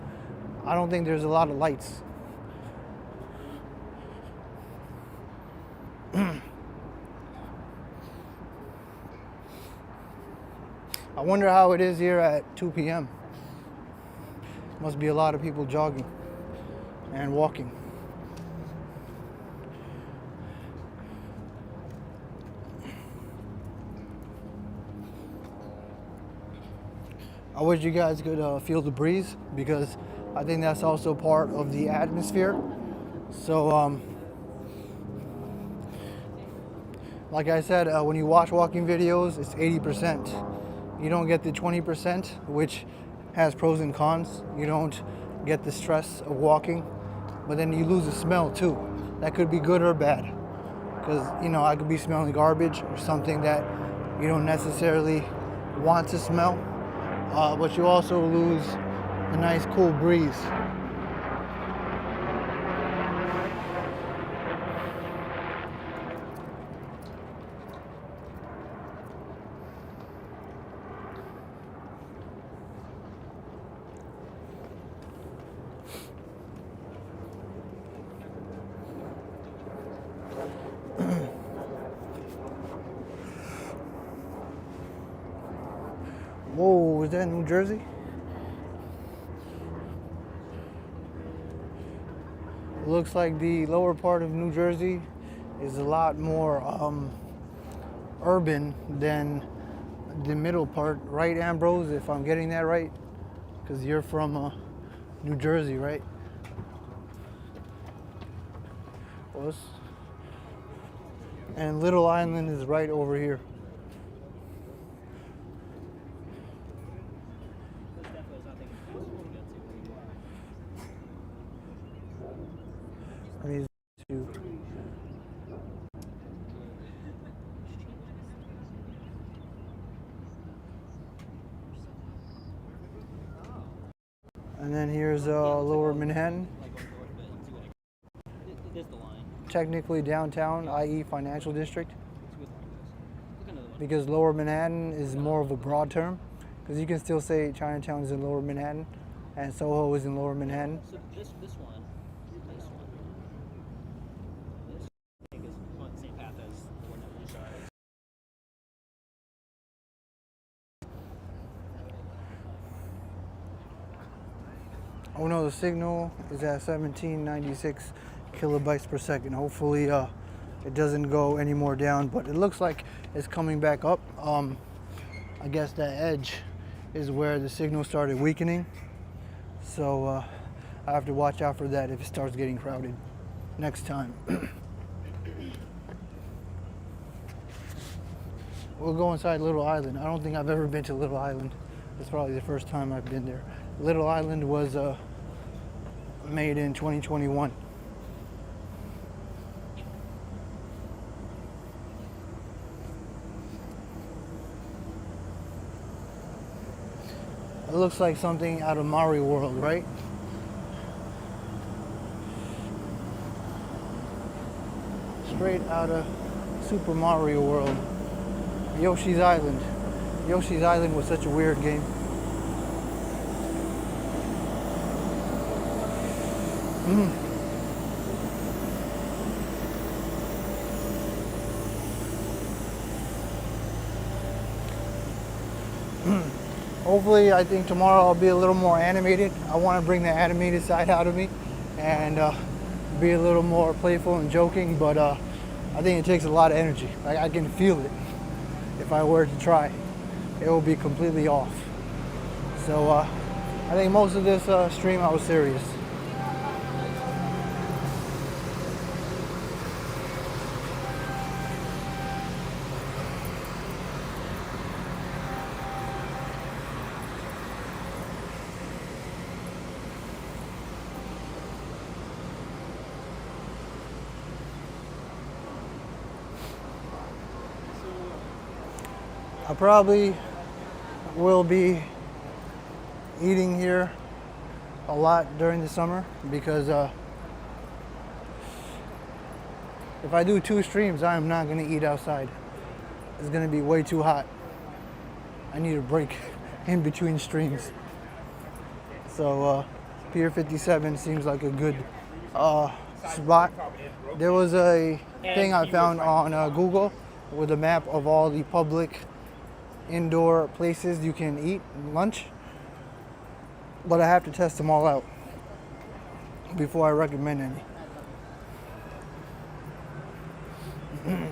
I don't think there's a lot of lights. I wonder how it is here at 2 p.m. Must be a lot of people jogging and walking. I wish you guys could feel the breeze, because I think that's also part of the atmosphere. So like I said, when you watch walking videos, it's 80%. You don't get the 20%, which has pros and cons. You don't get the stress of walking, but then you lose the smell too. That could be good or bad, because you know, I could be smelling garbage or something that you don't necessarily want to smell, but you also lose a nice cool breeze. Whoa, is that New Jersey? It looks like the lower part of New Jersey is a lot more urban than the middle part, right, Ambrose, if I'm getting that right? Because you're from New Jersey, right? And Little Island is right over here. These two. And then here's Lower Manhattan. Technically downtown, i.e. Financial District. Because Lower Manhattan is more of a broad term. Because you can still say Chinatown is in Lower Manhattan and Soho is in Lower Manhattan. So this one. Oh no, the signal is at 1796 kilobytes per second. Hopefully it doesn't go any more down, but it looks like it's coming back up. I guess that edge is where the signal started weakening. So I have to watch out for that if it starts getting crowded next time. We'll go inside Little Island. I don't think I've ever been to Little Island. It's probably the first time I've been there. Little Island was made in 2021. It looks like something out of Mario World, right? Straight out of Super Mario World. Yoshi's Island. Yoshi's Island was such a weird game. Hopefully, I think tomorrow I'll be a little more animated. I want to bring the animated side out of me and be a little more playful and joking, but I think it takes a lot of energy. I can feel it. If I were to try, it will be completely off. So I think most of this stream I was serious. I probably will be eating here a lot during the summer because if I do 2 streams, I am not going to eat outside. It's going to be way too hot. I need a break in between streams. So Pier 57 seems like a good spot. There was a thing I found on Google with a map of all the public indoor places you can eat lunch, but I have to test them all out before I recommend any.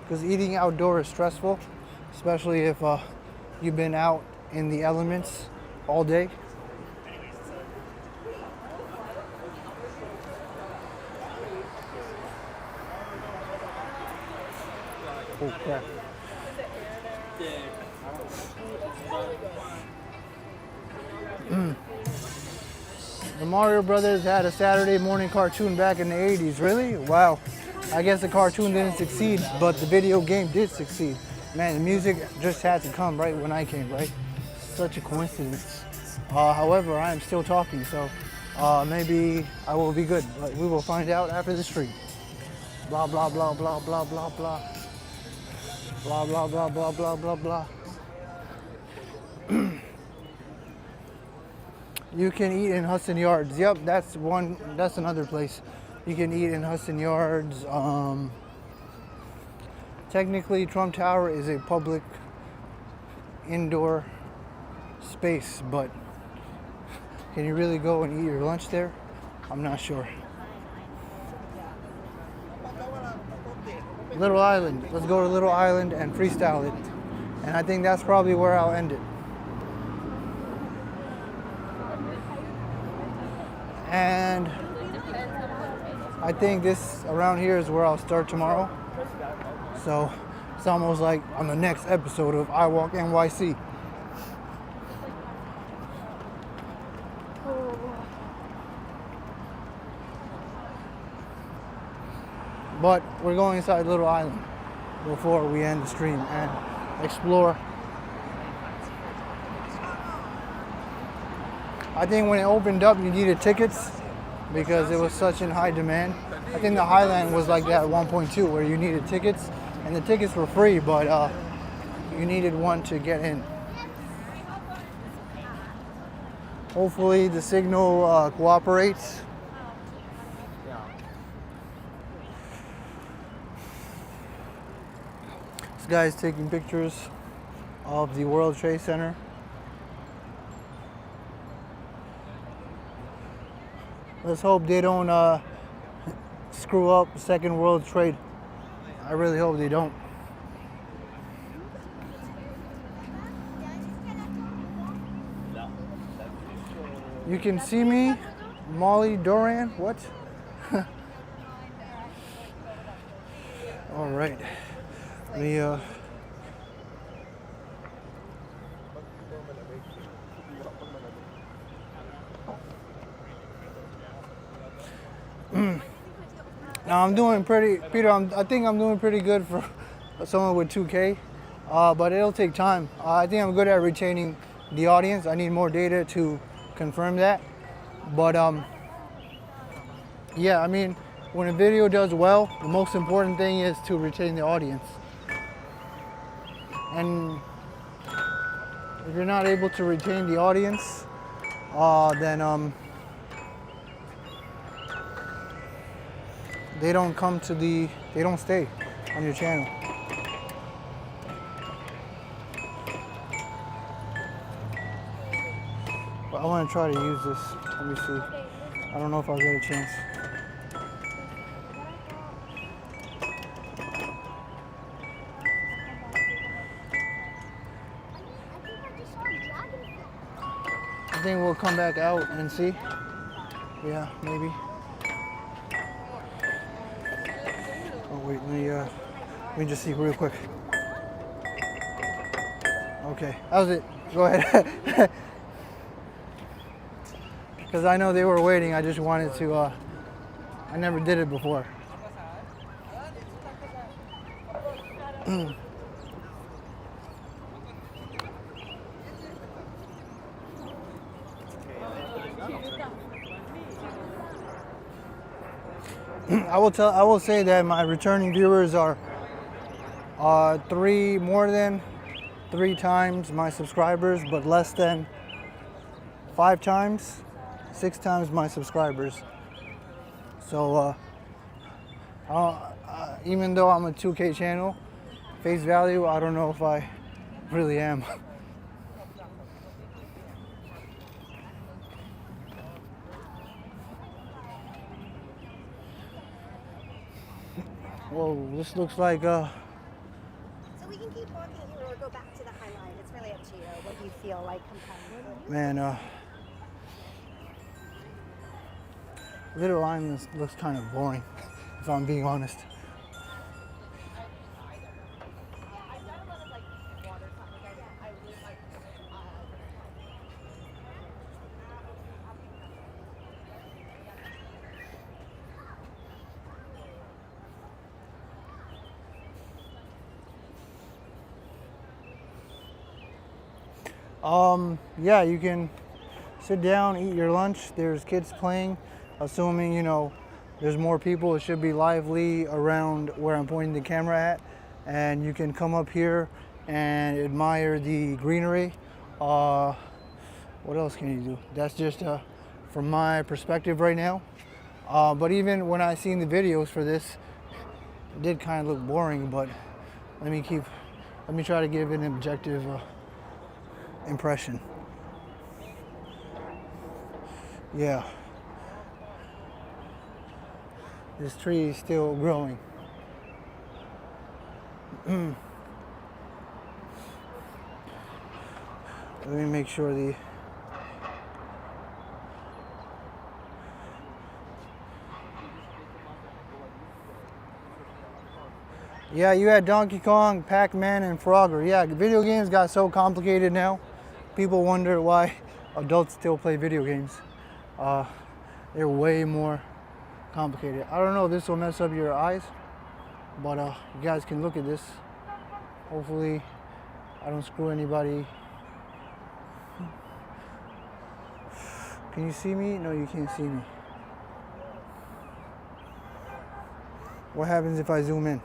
Because eating outdoor is stressful, especially if you've been out in the elements all day. Oh crap. The Mario Brothers had a Saturday morning cartoon back in the 80s. Really? Wow. I guess the cartoon didn't succeed, but the video game did succeed. Man, the music just had to come right when I came, right? Such a coincidence. However, I am still talking, so maybe I will be good. But we will find out after the stream. Blah, blah, blah, blah, blah, blah, blah. Blah, blah, blah, blah, blah, blah, blah. You can eat in Hudson Yards. Yep, that's another place. You can eat in Hudson Yards. Technically, Trump Tower is a public indoor space, but can you really go and eat your lunch there? I'm not sure. Little Island. Let's go to Little Island and freestyle it. And I think that's probably where I'll end it. And I think this around here is where I'll start tomorrow. So it's almost like on the next episode of I Walk NYC. But we're going inside Little Island before we end the stream and explore. I think when it opened up, you needed tickets because it was such in high demand. I think the Highland was like that at 1.2 where you needed tickets, and the tickets were free, but you needed one to get in. Hopefully the signal cooperates. This guy's taking pictures of the World Trade Center. Let's hope they don't screw up second world trade. I really hope they don't. You can see me, Molly Doran. What? All right. Let me Now I'm doing pretty, Peter. I think I'm doing pretty good for someone with 2K, but it'll take time. I think I'm good at retaining the audience. I need more data to confirm that. But yeah, I mean, when a video does well, the most important thing is to retain the audience. And if you're not able to retain the audience, then they don't come to they don't stay on your channel. But I want to try to use this. Let me see. I don't know if I'll get a chance. I think we'll come back out and see. Yeah, maybe. Oh wait, let me just see real quick. Okay, that was it. Go ahead. Because I know they were waiting. I just wanted to. I never did it before. I will say that my returning viewers are more than 3 times my subscribers, but less than 5 times, 6 times my subscribers. So even though I'm a 2K channel, face value, I don't know if I really am. Whoa, this looks like So we can keep walking here or go back to the High Line. It's really up to you. What do you feel like compelling? man, Little Island looks kind of boring, if I'm being honest. Yeah, you can sit down, eat your lunch. There's kids playing. Assuming, you know, there's more people, it should be lively around where I'm pointing the camera at. And you can come up here and admire the greenery. What else can you do? That's just from my perspective right now. But even when I seen the videos for this, it did kind of look boring, but let me try to give an objective impression. Yeah. This tree is still growing. Let me make sure the yeah, you had Donkey Kong, Pac-Man, and Frogger. Yeah, video games got so complicated now. People wonder why adults still play video games. They're way more complicated. I don't know if this will mess up your eyes, but you guys can look at this. Hopefully I don't screw anybody. Can you see me? No, you can't see me. What happens if I zoom in?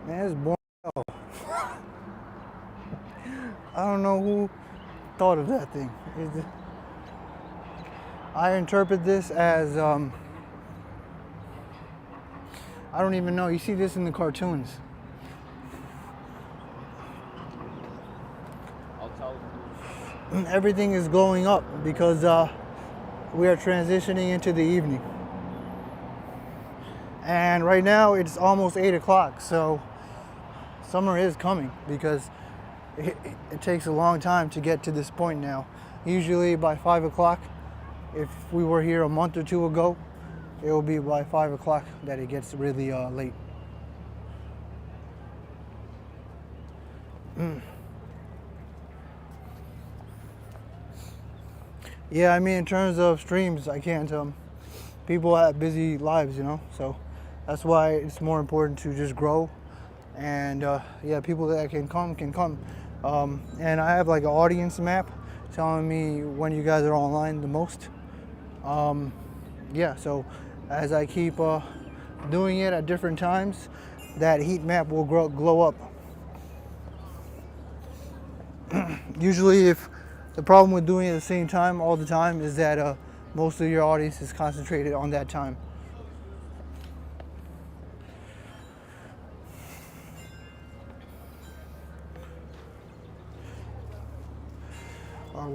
Man, it's boring. I don't know who thought of that thing. I interpret this as, I don't even know. You see this in the cartoons. I'll tell everything is going up because we are transitioning into the evening. And right now it's almost 8 o'clock, so summer is coming because it takes a long time to get to this point now. Usually by 5 o'clock, if we were here a month or two ago, it will be by 5 o'clock that it gets really late. Yeah, I mean, in terms of streams, I can't. People have busy lives, you know, so that's why it's more important to just grow. And yeah, people that can come can come. And I have like an audience map telling me when you guys are online the most. Yeah, so as I keep doing it at different times, that heat map will glow up. Usually, if the problem with doing it at the same time all the time is that most of your audience is concentrated on that time. Our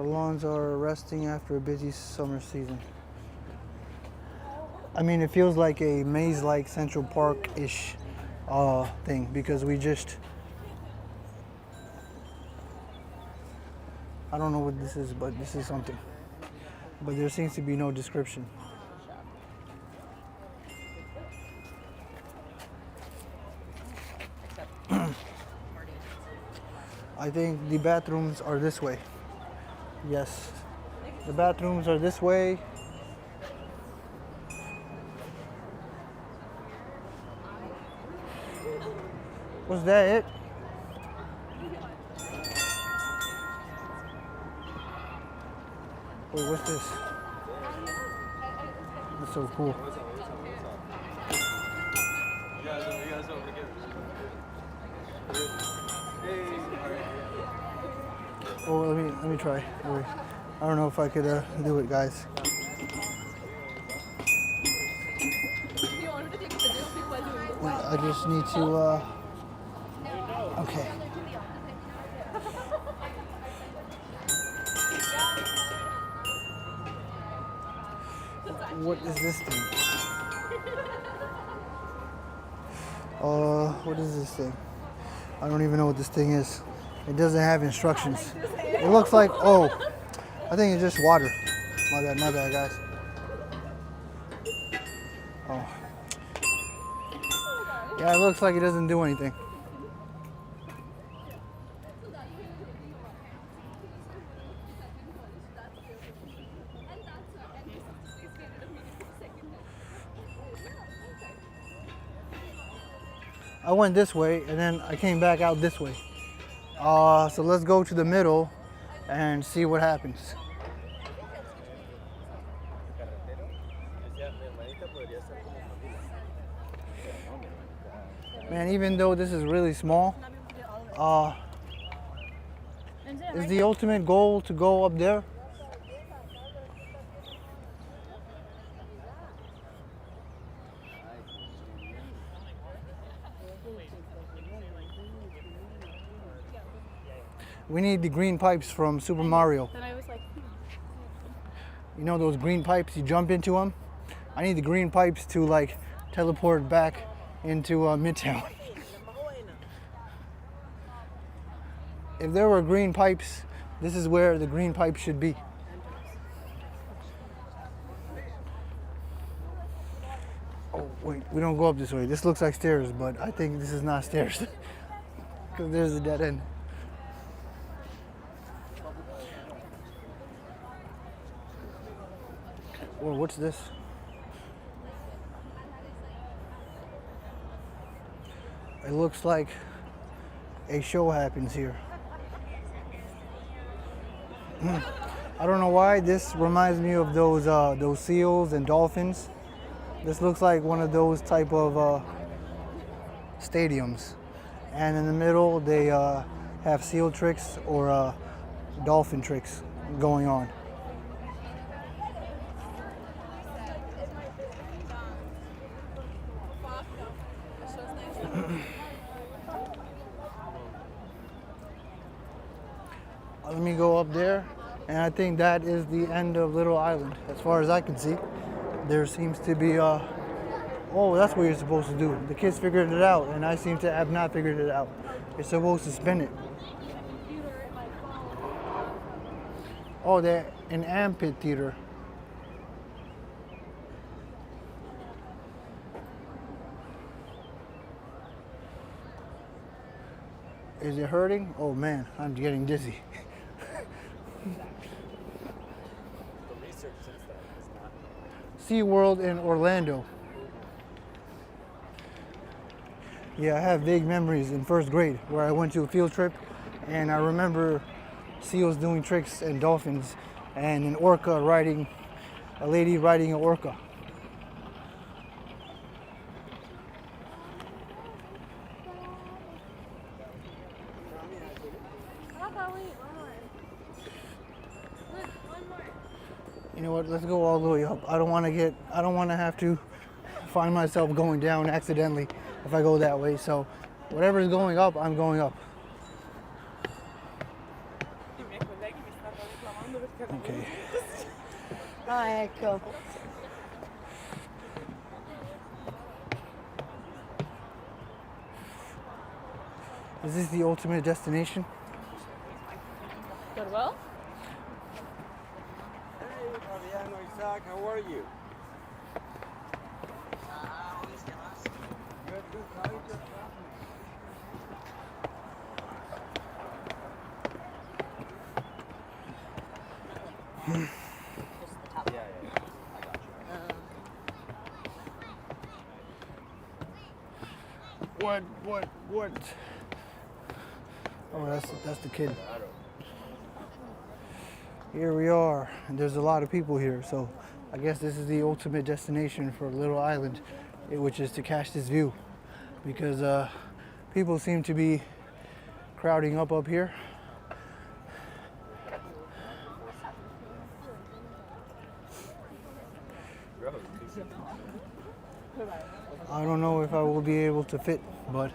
lawns are resting after a busy summer season. I mean, it feels like a maze-like Central Park-ish thing because we just, I don't know what this is, but this is something. But there seems to be no description. I think the bathrooms are this way. Yes, the bathrooms are this way. Was that it? Wait, what's this? That's so cool. Oh, let me try. Wait. I don't know if I could do it, guys. I just need to. Okay. What is this thing? What is this thing? I don't even know what this thing is. It doesn't have instructions. It looks like, oh, I think it's just water. My bad, guys. Oh. Yeah, it looks like it doesn't do anything. I went this way and then I came back out this way. So let's go to the middle and see what happens. Man, even though this is really small, is the ultimate goal to go up there? We need the green pipes from Super Mario. Then I was like, You know those green pipes, you jump into them? I need the green pipes to like teleport back into Midtown. If there were green pipes, this is where the green pipes should be. Oh wait, we don't go up this way. This looks like stairs, but I think this is not stairs. Because there's a dead end. Whoa, what's this? It looks like a show happens here. I don't know why this reminds me of those seals and dolphins. This looks like one of those type of stadiums. And in the middle they have seal tricks or dolphin tricks going on. go up there, and I think that is the end of Little Island, as far as I can see. There seems to be oh, that's what you're supposed to do. The kids figured it out, and I seem to have not figured it out. You're supposed to spin it. Oh, they're an amphitheater. Is it hurting? Oh man, I'm getting dizzy. SeaWorld in Orlando. Yeah, I have vague memories in first grade where I went to a field trip, and I remember seals doing tricks and dolphins, and an orca riding, a lady riding an orca. You know what? Let's go all the way up. I don't want to have to find myself going down accidentally if I go that way. So, whatever is going up, I'm going up. Okay. Ah, ecco. Is this the ultimate destination? Goodwill? Hey, Fabiano, Isaac, how are you? Good, good. How are you? What? Oh, that's the kid. Here we are, and there's a lot of people here, so I guess this is the ultimate destination for Little Island, which is to catch this view, because people seem to be crowding up here. I don't know if I will be able to fit, but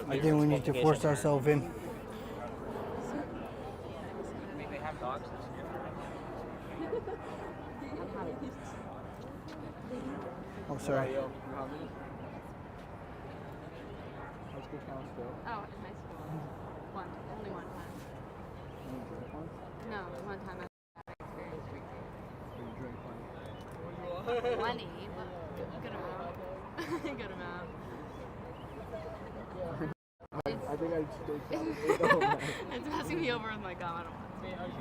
I think we need to force ourselves in. They have dogs. Oh, sorry. Oh, in high school. Only one time. No, one time I experienced drinking. Plenty, but good amount. Good amount. I think I'd stay It's passing me over with my gum. I don't want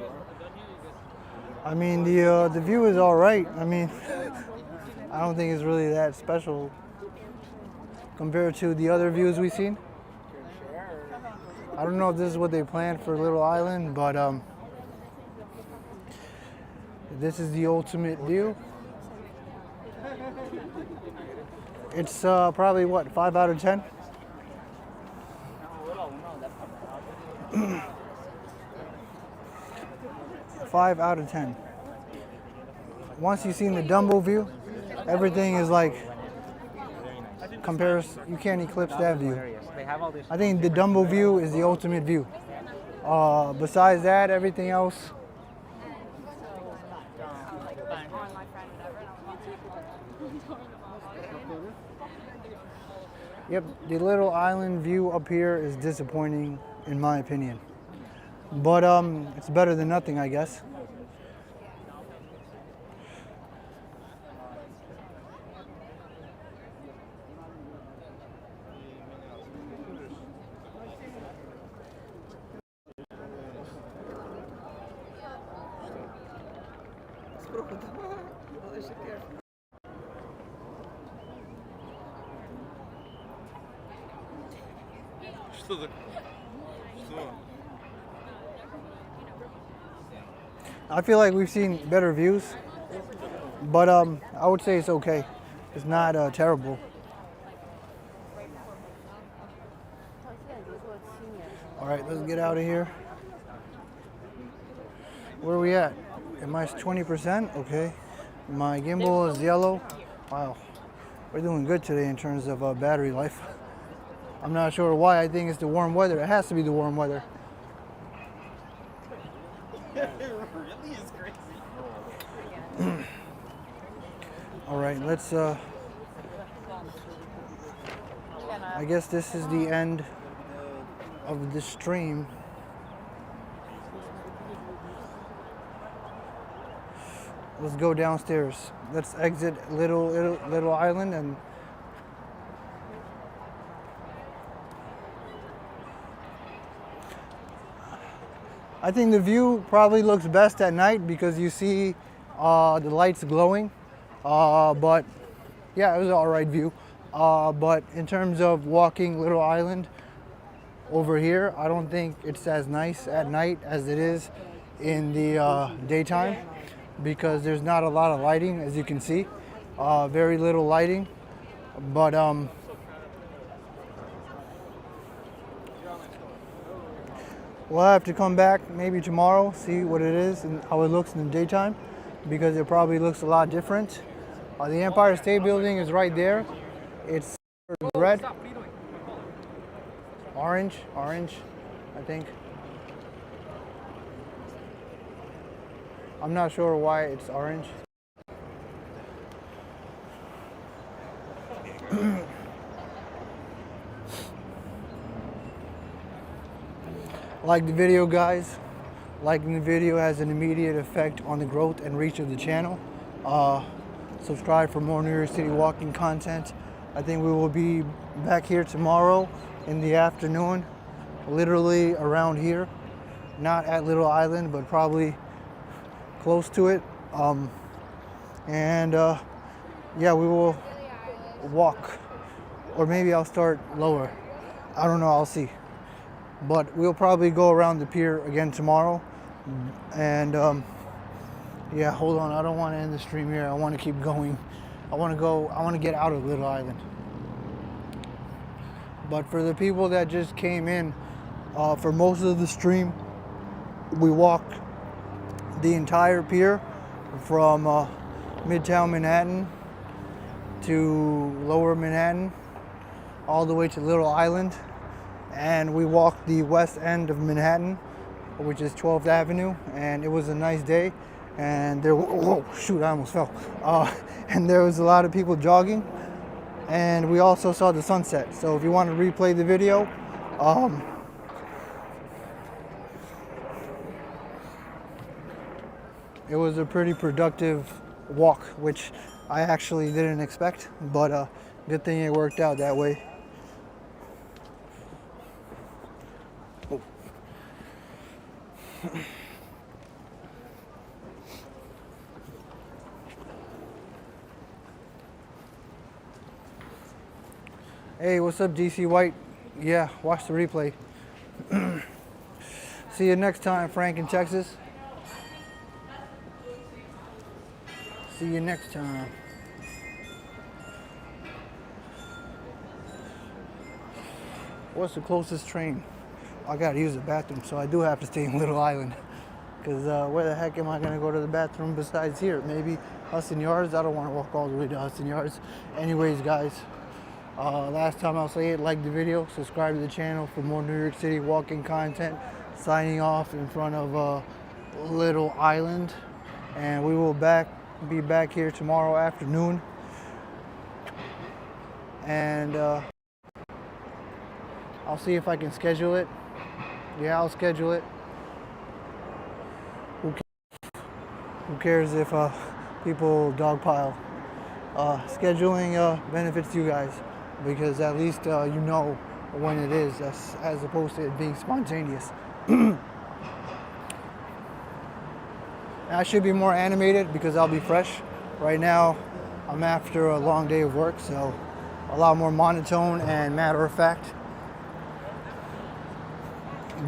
to. I mean, the view is all right. I mean, I don't think it's really that special compared to the other views we've seen. I don't know if this is what they planned for Little Island, but this is the ultimate view. It's probably what, 5 out of 10? 5 out of 10. Once you've seen the Dumbo view, everything is like comparison. You can't eclipse that view. I think the Dumbo view is the ultimate view. Besides that, everything else. Yep, the Little Island view up here is disappointing in my opinion. But it's better than nothing, I guess. I feel like we've seen better views, but I would say it's okay. It's not terrible. All right, let's get out of here. Where are we at? Am I 20%? Okay. My gimbal is yellow. Wow, we're doing good today in terms of battery life. I'm not sure why. I think it's the warm weather. It has to be the warm weather. It really is crazy. All right, let's. I guess this is the end of the stream. Let's go downstairs. Let's exit Little Island and I think the view probably looks best at night because you see the lights glowing. But yeah, it was an alright view. But in terms of walking Little Island over here, I don't think it's as nice at night as it is in the daytime because there's not a lot of lighting, as you can see. Very little lighting. But we'll have to come back maybe tomorrow, see what it is and how it looks in the daytime because it probably looks a lot different. The Empire State Building is right there. It's red, orange, I think. I'm not sure why it's orange. Like the video, guys. Liking the video has an immediate effect on the growth and reach of the channel. Subscribe for more New York City walking content. I think we will be back here tomorrow in the afternoon, literally around here. Not at Little Island, but probably close to it. Yeah, we will walk. Or maybe I'll start lower. I don't know, I'll see. But we'll probably go around the pier again tomorrow. And yeah, hold on. I don't want to end the stream here. I want to keep going. I want to get out of Little Island. But for the people that just came in, for most of the stream, we walked the entire pier from Midtown Manhattan to Lower Manhattan, all the way to Little Island. And we walked the west end of Manhattan, which is 12th Avenue, and it was a nice day. And there, whoa, shoot, I almost fell. And there was a lot of people jogging, and we also saw the sunset. So if you want to replay the video, it was a pretty productive walk, which I actually didn't expect, but good thing it worked out that way. Oh. Hey, what's up, DC White? Yeah, watch the replay. See you next time, Frank in Texas. See you next time. What's the closest train? I gotta use the bathroom, so I do have to stay in Little Island. Because where the heck am I gonna go to the bathroom besides here? Maybe Hudson Yards? I don't want to walk all the way to Hudson Yards. Anyways, guys. Last time I'll say it, like the video, subscribe to the channel for more New York City walking content. Signing off in front of Little Island, and we will be back here tomorrow afternoon. And I'll see if I can schedule it. Yeah, I'll schedule it. Who cares if people dogpile? Scheduling benefits you guys, because at least you know when it is, as opposed to it being spontaneous. I should be more animated because I'll be fresh. Right now, I'm after a long day of work, so a lot more monotone and matter of fact.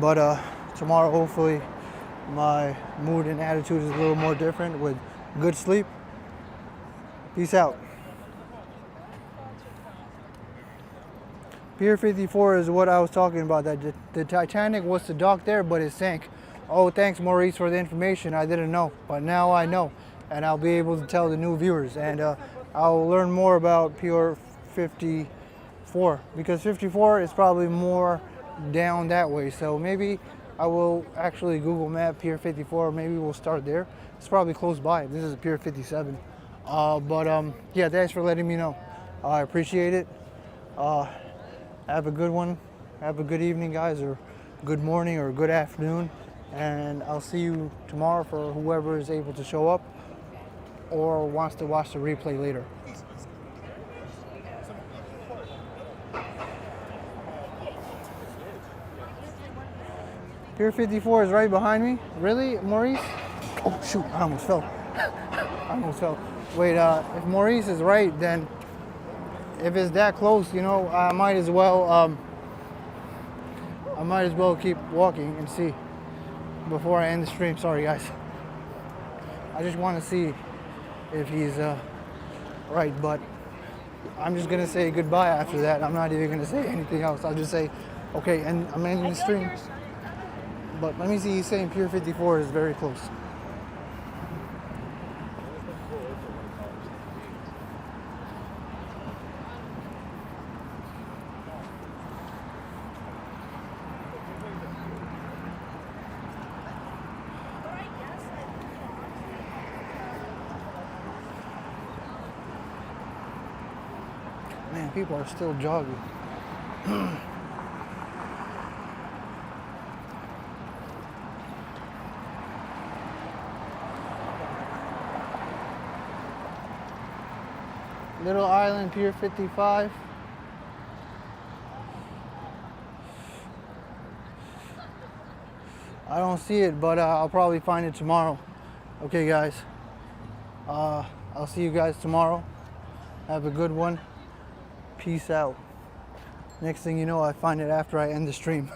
But tomorrow, hopefully, my mood and attitude is a little more different with good sleep. Peace out. Pier 54 is what I was talking about. That the Titanic was to dock there, but it sank. Oh, thanks, Maurice, for the information. I didn't know, but now I know. and I'll be able to tell the new viewers, and I'll learn more about Pier 54, because 54 is probably more down that way. So maybe I will actually Google Map Pier 54. Maybe we'll start there. It's probably close by. This is Pier 57. Yeah, thanks for letting me know. I appreciate it. Have a good one. Have a good evening, guys, or good morning, or good afternoon. And I'll see you tomorrow for whoever is able to show up or wants to watch the replay later. Pier 54 is right behind me. Really, Maurice? Oh, shoot, I almost fell. I almost fell. Wait, if Maurice is right, then if it's that close, you know, I might as well keep walking and see before I end the stream. Sorry, guys. I just want to see if he's right, but I'm just gonna say goodbye after that. I'm not even gonna say anything else. I'll just say, okay, and I'm ending the stream. But let me see, he's saying Pier 54 is very close. Man, people are still jogging. Little Island, Pier 55. I don't see it, but I'll probably find it tomorrow. Okay, guys. I'll see you guys tomorrow. Have a good one. Peace out. Next thing you know, I find it after I end the stream.